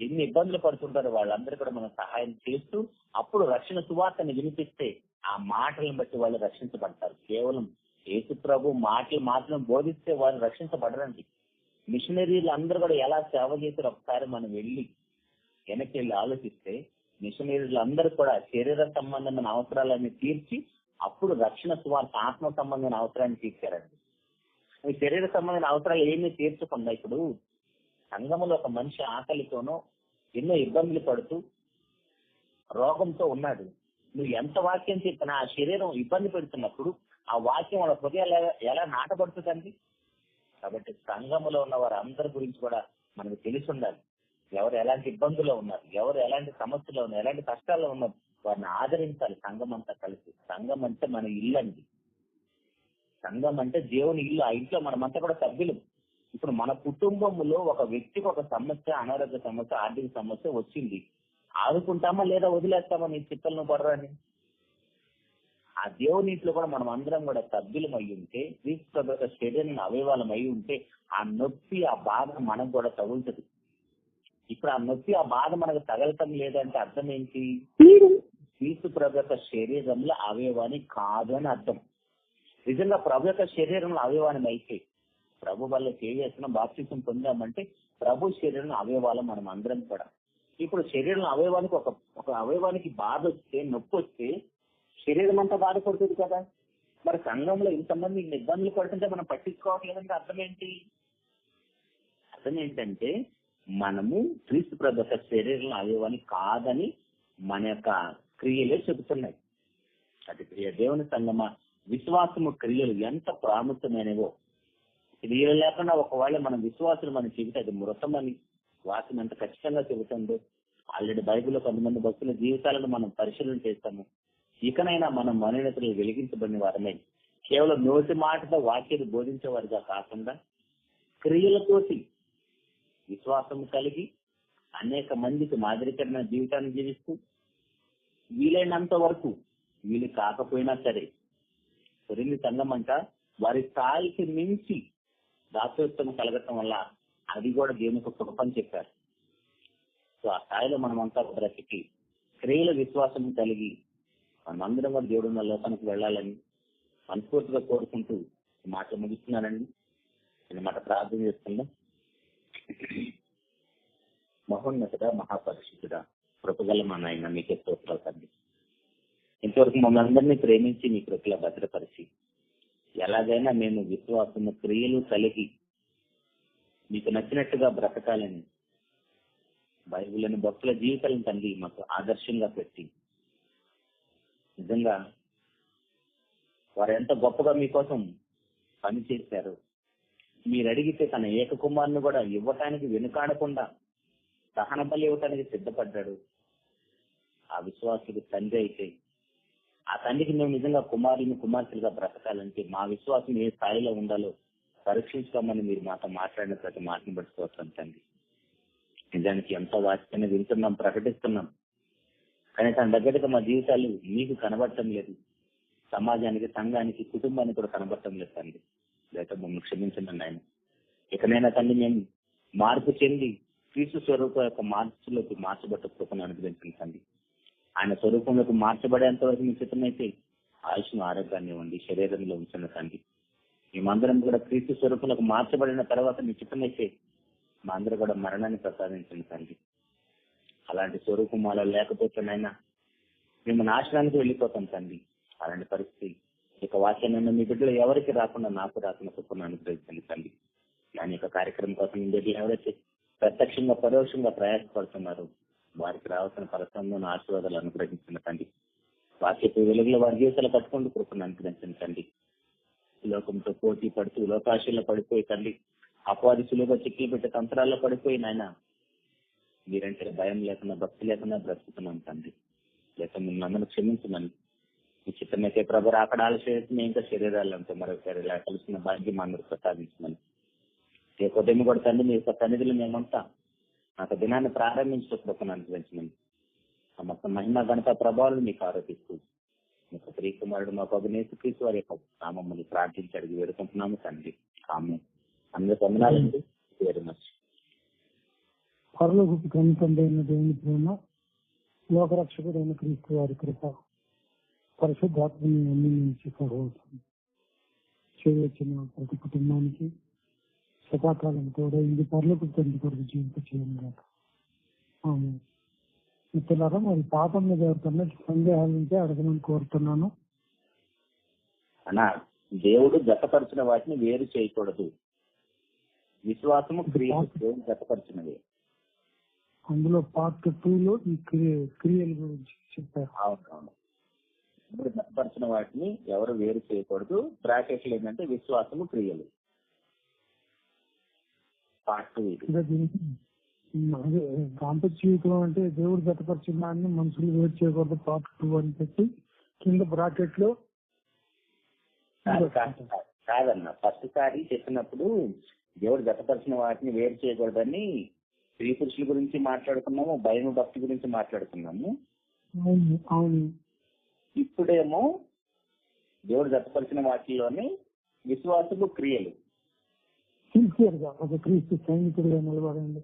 ఎన్ని ఇబ్బందులు పడుతుంటారో వాళ్ళందరూ కూడా మనం సహాయం చేస్తూ అప్పుడు రక్షణ సువార్తని వినిపిస్తే ఆ మాటలను బట్టి వాళ్ళు రక్షించబడతారు. కేవలం యేసు ప్రభు మాటలు మాత్రం బోధిస్తే వాళ్ళు రక్షించబడరండి. మిషనరీలు అందరూ కూడా ఎలా సేవ చేశారు ఒకసారి మనం వెనక్కి వెళ్ళి ఆలోచిస్తే, మిషనరీలు అందరూ కూడా శరీర సంబంధమైన అవసరాలన్నీ తీర్చి అప్పుడు రక్షణ సువార్త ఆత్మ సంబంధమైన అవసరాన్ని తీర్చారండి. ఈ శరీర సంబంధమైన అవసరాలు ఏమీ తీర్చకుండా ఇప్పుడు సంఘములో ఒక మనిషి ఆకలితోనో ఎన్నో ఇబ్బందులు పడుతూ రోగంతో ఉన్నాడు. నువ్వు ఎంత వాక్యం చెప్పినా ఆ శరీరం ఇబ్బంది పెడుతున్నప్పుడు ఆ వాక్యం వాళ్ళ హృదయాలు ఎలా నాటబడుతుందండి. కాబట్టి సంఘములో ఉన్న వారు అందరి గురించి కూడా మనకు తెలిసి ఉండాలి. ఎవరు ఎలాంటి ఇబ్బందుల్లో ఉన్నారు, ఎవరు ఎలాంటి సమస్యలో ఉన్నారు, ఎలాంటి కష్టాల్లో ఉన్నారు, వారిని ఆదరించాలి సంఘం అంతా కలిసి. సంఘం అంటే మన ఇల్లు అండి. సంఘం అంటే దేవుని ఇల్లు. ఆ ఇంట్లో మనమంతా కూడా సభ్యులు. ఇప్పుడు మన కుటుంబంలో ఒక వ్యక్తికి ఒక సమస్య, అనారోగ్య సమస్య, ఆర్థిక సమస్య వచ్చింది, ఆదుకుంటామా లేదా వదిలేస్తామా నీ చిత్తలను పడరాని? ఆ దేవుని ఇంట్లో కూడా మనం అందరం కూడా సభ్యులం అయి ఉంటే, క్రీస్తు ప్రభు యొక్క శరీరం అవయవాలం అయి ఉంటే ఆ నొప్పి, ఆ బాధ మనకు కూడా తగులుతుంది. ఇప్పుడు ఆ నొప్పి, ఆ బాధ మనకు తగలటం లేదంటే అర్థం ఏంటి? క్రీస్తు ప్రభు యొక్క శరీరంలో అవయవాన్ని కాదు అని అర్థం. నిజంగా ప్రభు యొక్క శరీరంలో అవయవాన్ని అయితే ప్రభు వల్ల చేస్తున్నాం, బాప్తిసం పొందామంటే ప్రభు శరీరంలో అవయవాలం మనం అందరం కూడా. ఇప్పుడు శరీరంలో అవయవానికి ఒక అవయవానికి బాధ వస్తే, నొప్పి వస్తే శరీరం అంతా బాధపడుతుంది కదా. మరి సంఘంలో ఇంతమంది ఇబ్బందులు పడుతుంటే మనం పట్టించుకోవట్లేదంటే అర్థం ఏంటి? అర్థం ఏంటంటే మనము క్రీస్తు ప్రభు యొక్క శరీరంలో అవయవాన్ని కాదని మన యొక్క క్రియలే చెబుతున్నాయి. అది ప్రియ దేవుని సంగమా, విశ్వాసము క్రియలు ఎంత ప్రాముఖ్యమైనవో. క్రియలు లేకుండా ఒకవేళ మన విశ్వాసులు మనం చెబితే అది మృతమని వాక్యం ఎంత ఖచ్చితంగా చెబుతుందో. ఆల్రెడీ బైబిల్లో కొంతమంది భక్తుల జీవితాలను మనం పరిశీలన చేస్తాము. ఇకనైనా మనం మనోన్నతులు వెలిగించబడిన వారమే కేవలం నోటి మాటతో వాక్యాన్ని బోధించేవారుగా కాకుండా క్రియలతోటి విశ్వాసం కలిగి అనేక మందికి మాదిరికరమైన జీవితాన్ని జీవిస్తూ వీలైనంత వరకు, వీలు కాకపోయినా సరే కొరింథీ సంఘం అంట వారి స్థాయికి మించి దాతృత్వం కలగటం వల్ల అది కూడా దేవునికి ఒక కృపని చెప్పారు. సో ఆ స్థాయిలో మనమంతా బ్రతికి క్రియల విశ్వాసం కలిగి మనందరం కూడా దేవుడు ఉన్న లోకానికి వెళ్ళాలని మనస్ఫూర్తిగా కోరుకుంటూ మాట ముగిస్తున్నానండి. నేను మాట ప్రార్థన చేస్తున్నా. మహోన్నతుడ, మహాపరిశుద్ధుడ, కృపగల మా నాయన మీకే స్తోత్రాలు తండ్రి. ఇంతవరకు మమ్మల్ని అందరినీ ప్రేమించి మీ కృపలో భద్రపరిచి ఎలాగైనా మేము విశ్వాసము క్రియలు కలిగి మీకు నచ్చినట్టుగా బ్రతకాలని బైబిల్ని భక్తుల జీవితాలను తండ్రి మాకు ఆదర్శంగా పెట్టి నిజంగా వారు ఎంత గొప్పగా మీకోసం పనిచేశారు. మీరు అడిగితే తన ఏక కుమారుని కూడా ఇవ్వటానికి వెనుకాడకుండా సహన బలి ఇవ్వటానికి సిద్ధపడ్డాడు. ఆ విశ్వాసుడు తండ్రి అయితే ఆ తండ్రికి మేము నిజంగా కుమారుని కుమార్తెలుగా బ్రతకాలంటే మా విశ్వాసం ఏ స్థాయిలో ఉండాలో పరీక్షించుకోమని మీరు మాతో మాట్లాడిన ప్రతి మాటను పట్టుకోవచ్చాం తండ్రి. నిజానికి ఎంతో వాక్యాన్ని వింటున్నాం, ప్రకటిస్తున్నాం, కానీ తన దగ్గరగా మా జీవితాలు మీకు కనబడటం లేదు, సమాజానికి, సంఘానికి, కుటుంబానికి కూడా కనబడటం లేదు తండ్రి. లేకపోతే మమ్మల్ని క్షమించండి ఆయన. ఇకనైనా తండ్రి మేము మార్పు చెంది క్రీస్తు స్వరూపం యొక్క మార్పులోకి మార్చబట్ట కృపను అనుగ్రహించండి. ఆయన స్వరూపంలోకి మార్చబడేంత వరకు మీ చిత్తమైతే ఆయుష్ను, ఆరోగ్యాన్ని ఇవ్వండి, శరీరంలో ఉంచండి తండ్రి. మేమందరం కూడా క్రీస్తు స్వరూపంలోకి మార్చబడిన తర్వాత మీ చిత్తమైతే మా అందరూ కూడా మరణాన్ని ప్రసాదించండి తండ్రి. అలాంటి స్వరూపం మాలో లేకపోతేనైనా మేము నాశనానికి వెళ్ళిపోతాం తండ్రి. అలాంటి పరిస్థితి ఇక వాక్యాన్ని మీ బిడ్డలు ఎవరికి రాకుండా నాకు రాకుండా కృపను అనుగ్రహించండి తండ్రి. దాని యొక్క కార్యక్రమం కోసం మీ బిడ్డలు ఎవరైతే ప్రత్యక్షంగా పరోక్షంగా ప్రయాసపడుతున్నారు వారికి రావాల్సిన పరిశ్రమను ఆశీర్వాదాలు అనుగ్రహించిన తండ్రి. వాక్యపు వెలుగులో వారి జీవితాలు కట్టుకుంటూ కృపను అనుగ్రహించండి తండ్రి. లోకంతో పోటీ పడుతూ లోకాశల్లో పడిపోయి తండ్రి అపవాది సులువుగా చిక్కులు పెట్టే తంత్రాల్లో పడిపోయి నాయన మీరంటే భయం లేకుండా భక్తి లేకుండా బ్రతుకుతున్నాం తండ్రి. లేక మిమ్మల్ని క్షమించమని మీ చిత్తమైతే ప్రభు అక్కడ ఆలస్యం ఇంకా శరీరాలంటే మరొకసారి ఇలా కలిసిన భాగ్యం అందరూ ప్రసాదించమని ఉదయం కూడా తండ్రి మీ యొక్క సన్నిధిలో మేమంతా నాకు దినాన్ని ప్రారంభించినప్పుడు అనుగ్రహించమని మొత్తం మహిమ ఘనత ప్రభావాలు మీకు ఆరోపిస్తూ మీకు ప్రియకుమారుడు మా పగునేసు క్రీస్తు వారి యొక్క నామమ్మని ప్రార్థించి అడిగి వేడుకుంటున్నాము తండ్రి. ఆమె అందరూ పొందనాలండి. Very much. పరలోకపు కనితండైన దేవుని ప్రేమ, లోకరక్షకుడైన క్రీస్తు వారి కృప, పరిశుద్ధాత్మని అన్ని నుంచి సహోదరం చేయవచ్చిన ప్రతి కుటుంబానికి సదాకాలం కూడా ఇది పరలోకపు తండ్రి కొరకు జీవిత చేయండి. ఆమె మిత్రులారా, మరి పాపం మీద ఎవరికన్నా సందేహాలు ఉంటే అడగమని కోరుతున్నాను. అన్నా, దేవుడు జతపరిచిన వాటిని వేరు చేయకూడదు. విశ్వాసము క్రియలు జతపరిచినవి. అందులో పార్ట్ 2లో ఈ క్రియల గురించి చెప్పారు. అవునవును. ఇప్పుడు జతపరిచిన వాటిని ఎవరు వేరు చేయకూడదు. బ్రాకెట్లు ఏంటంటే విశ్వాసము క్రియలు. పార్ట్ 2 దాంపత్య జీవితం అంటే దేవుడు జతపరిచిన దాన్ని మనుషులు వేరు చేయకూడదు పార్ట్ 2 అని చెప్పి కింద బ్రాకెట్ లో కాదన్న. ఫస్ట్ సారి చెప్పినప్పుడు దేవుడు జతపరిచిన వాటిని వేరు చేయకూడదని స్త్రీ పురుషుల గురించి మాట్లాడుకున్నాము, భయం భక్తి గురించి మాట్లాడుకున్నాము. అవును. ఇప్పుడేమో దేవుడు జతపరిచిన వాటిలోనే విశ్వాసము క్రియలు. సిన్సియర్ గా ఒక క్రీస్తు సైనికుడిగా నిలబడండి.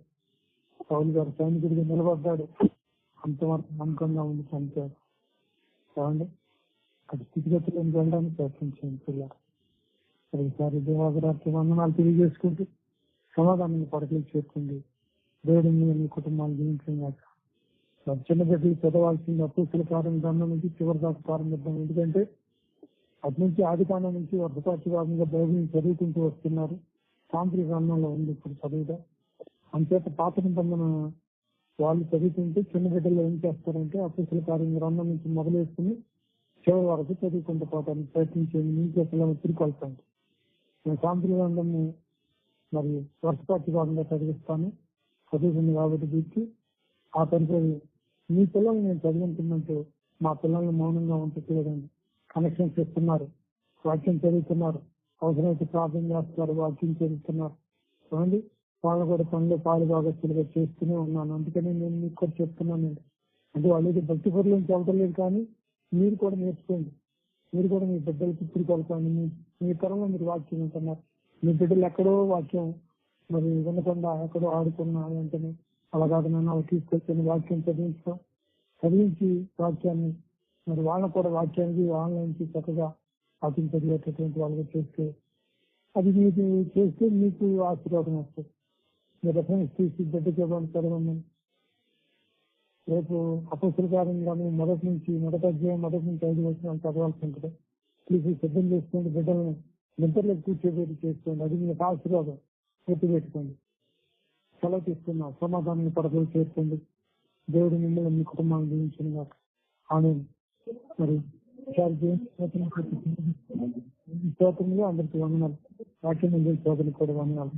పౌలు గారు సైనికుడిగా నిలబడ్డాడు, అంతవరకు నమ్మకంగా ఉంది చనిపోయాడు. కావండి అది స్థితిగతులను వెళ్ళడానికి ప్రయత్నించండి పిల్లలు. ఈసారి దేవాగ్రానికి వందనాలు తెలియజేసుకుంటూ సమాధానాన్ని పడకలు చేస్తుంది. దేవుడు మీ కుటుంబాన్ని జీవించండి. చిన్న బిడ్డలు చదవాల్సింది అపోస్తుల ప్రారంభం నుంచి చివరి దాకా ప్రారంభిద్దాం. ఎందుకంటే అటు నుంచి ఆది కాండం నుంచి వర్ధపాఠ్యభాగంగా బైబిల్ని చదువుకుంటూ వస్తున్నారు. సాంత్రిక గ్రంథంలో ఉంది ఇప్పుడు చదువుతా. అంచేత పాత నిబంధన వాళ్ళు చదువుతుంటే చిన్న బిడ్డలు ఏం చేస్తారంటే అపోస్తుల గ్రంథం నుంచి మొదలేసుకుని చివరి వరకు చదువుకుంటూ పోతాను ప్రయత్నించేది. మీకు అసలు తిరిగికొల్పండి. నేను సాంత్రిక గ్రంథము మరి వర్ధపాఠ్యభాగంగా చదివిస్తాను. చదువుతుంది కాబట్టి దీనికి ఆ తరఫు మీ పిల్లలు నేను చదువుతుందంటే మా పిల్లల్ని మౌనంగా ఉంటే చూడండి. కనెక్షన్స్ ఇస్తున్నారు, వాక్యం చదువుతున్నారు, అవసరమైతే ప్రార్థన చేస్తున్నారు, వాక్యం చదువుతున్నారు. చూడండి వాళ్ళు కూడా పనులు పాలు భాగస్తులుగా చేస్తూనే ఉన్నాను. అందుకని నేను మీకు కూడా చెప్తున్నానండి. అంటే వాళ్ళకి భక్తి పరులు చదవలేదు, కానీ మీరు కూడా నేర్చుకోండి. మీరు కూడా మీ బిడ్డలకి తిరిగికొల్పండి. మీ తరంలో మీరు వాక్యం ఉంటున్నారు. మీ బిడ్డలు ఎక్కడో వాక్యం మరి వినకుండా ఎక్కడో ఆడుకున్నా వెంటనే అలా కాకుండా తీసుకొచ్చిన వాక్యం చదివించి వాక్యాన్ని మరి వాళ్ళకు కూడా వాక్యానికి ఆన్లైన్కి చక్కగా వాక్యం చదివేటటువంటి వాళ్ళకి చేస్తే అది మీకు చేస్తే మీకు ఆశీర్వాదం వస్తుంది. మీరు రెఫరెన్స్ తీసి బిడ్డకి చదవమని రేపు అపోస్తుల కార్యంగానే మొదటి నుంచి 5 వచనాలు చదవాల్సి ఉంటుంది. ప్లీజ్ సిద్ధం చేసుకోండి. బిడ్డలను నిద్రలోకి కూర్చోబెట్టి చేసుకోండి. అది మీకు ఆశీర్వాదం. గుర్తుపెట్టుకోండి. సెలవు తీసుకున్నాం. సమాధానాన్ని పడకలు చేరుకోండి. దేవుడు మిమ్మల్ని మీ కుటుంబాన్ని జీవించిన ఆమె మరి స్తోత్రంలో అందరికీ వందనాలు. వాక్యం సోదరులు కూడా వందనాలు.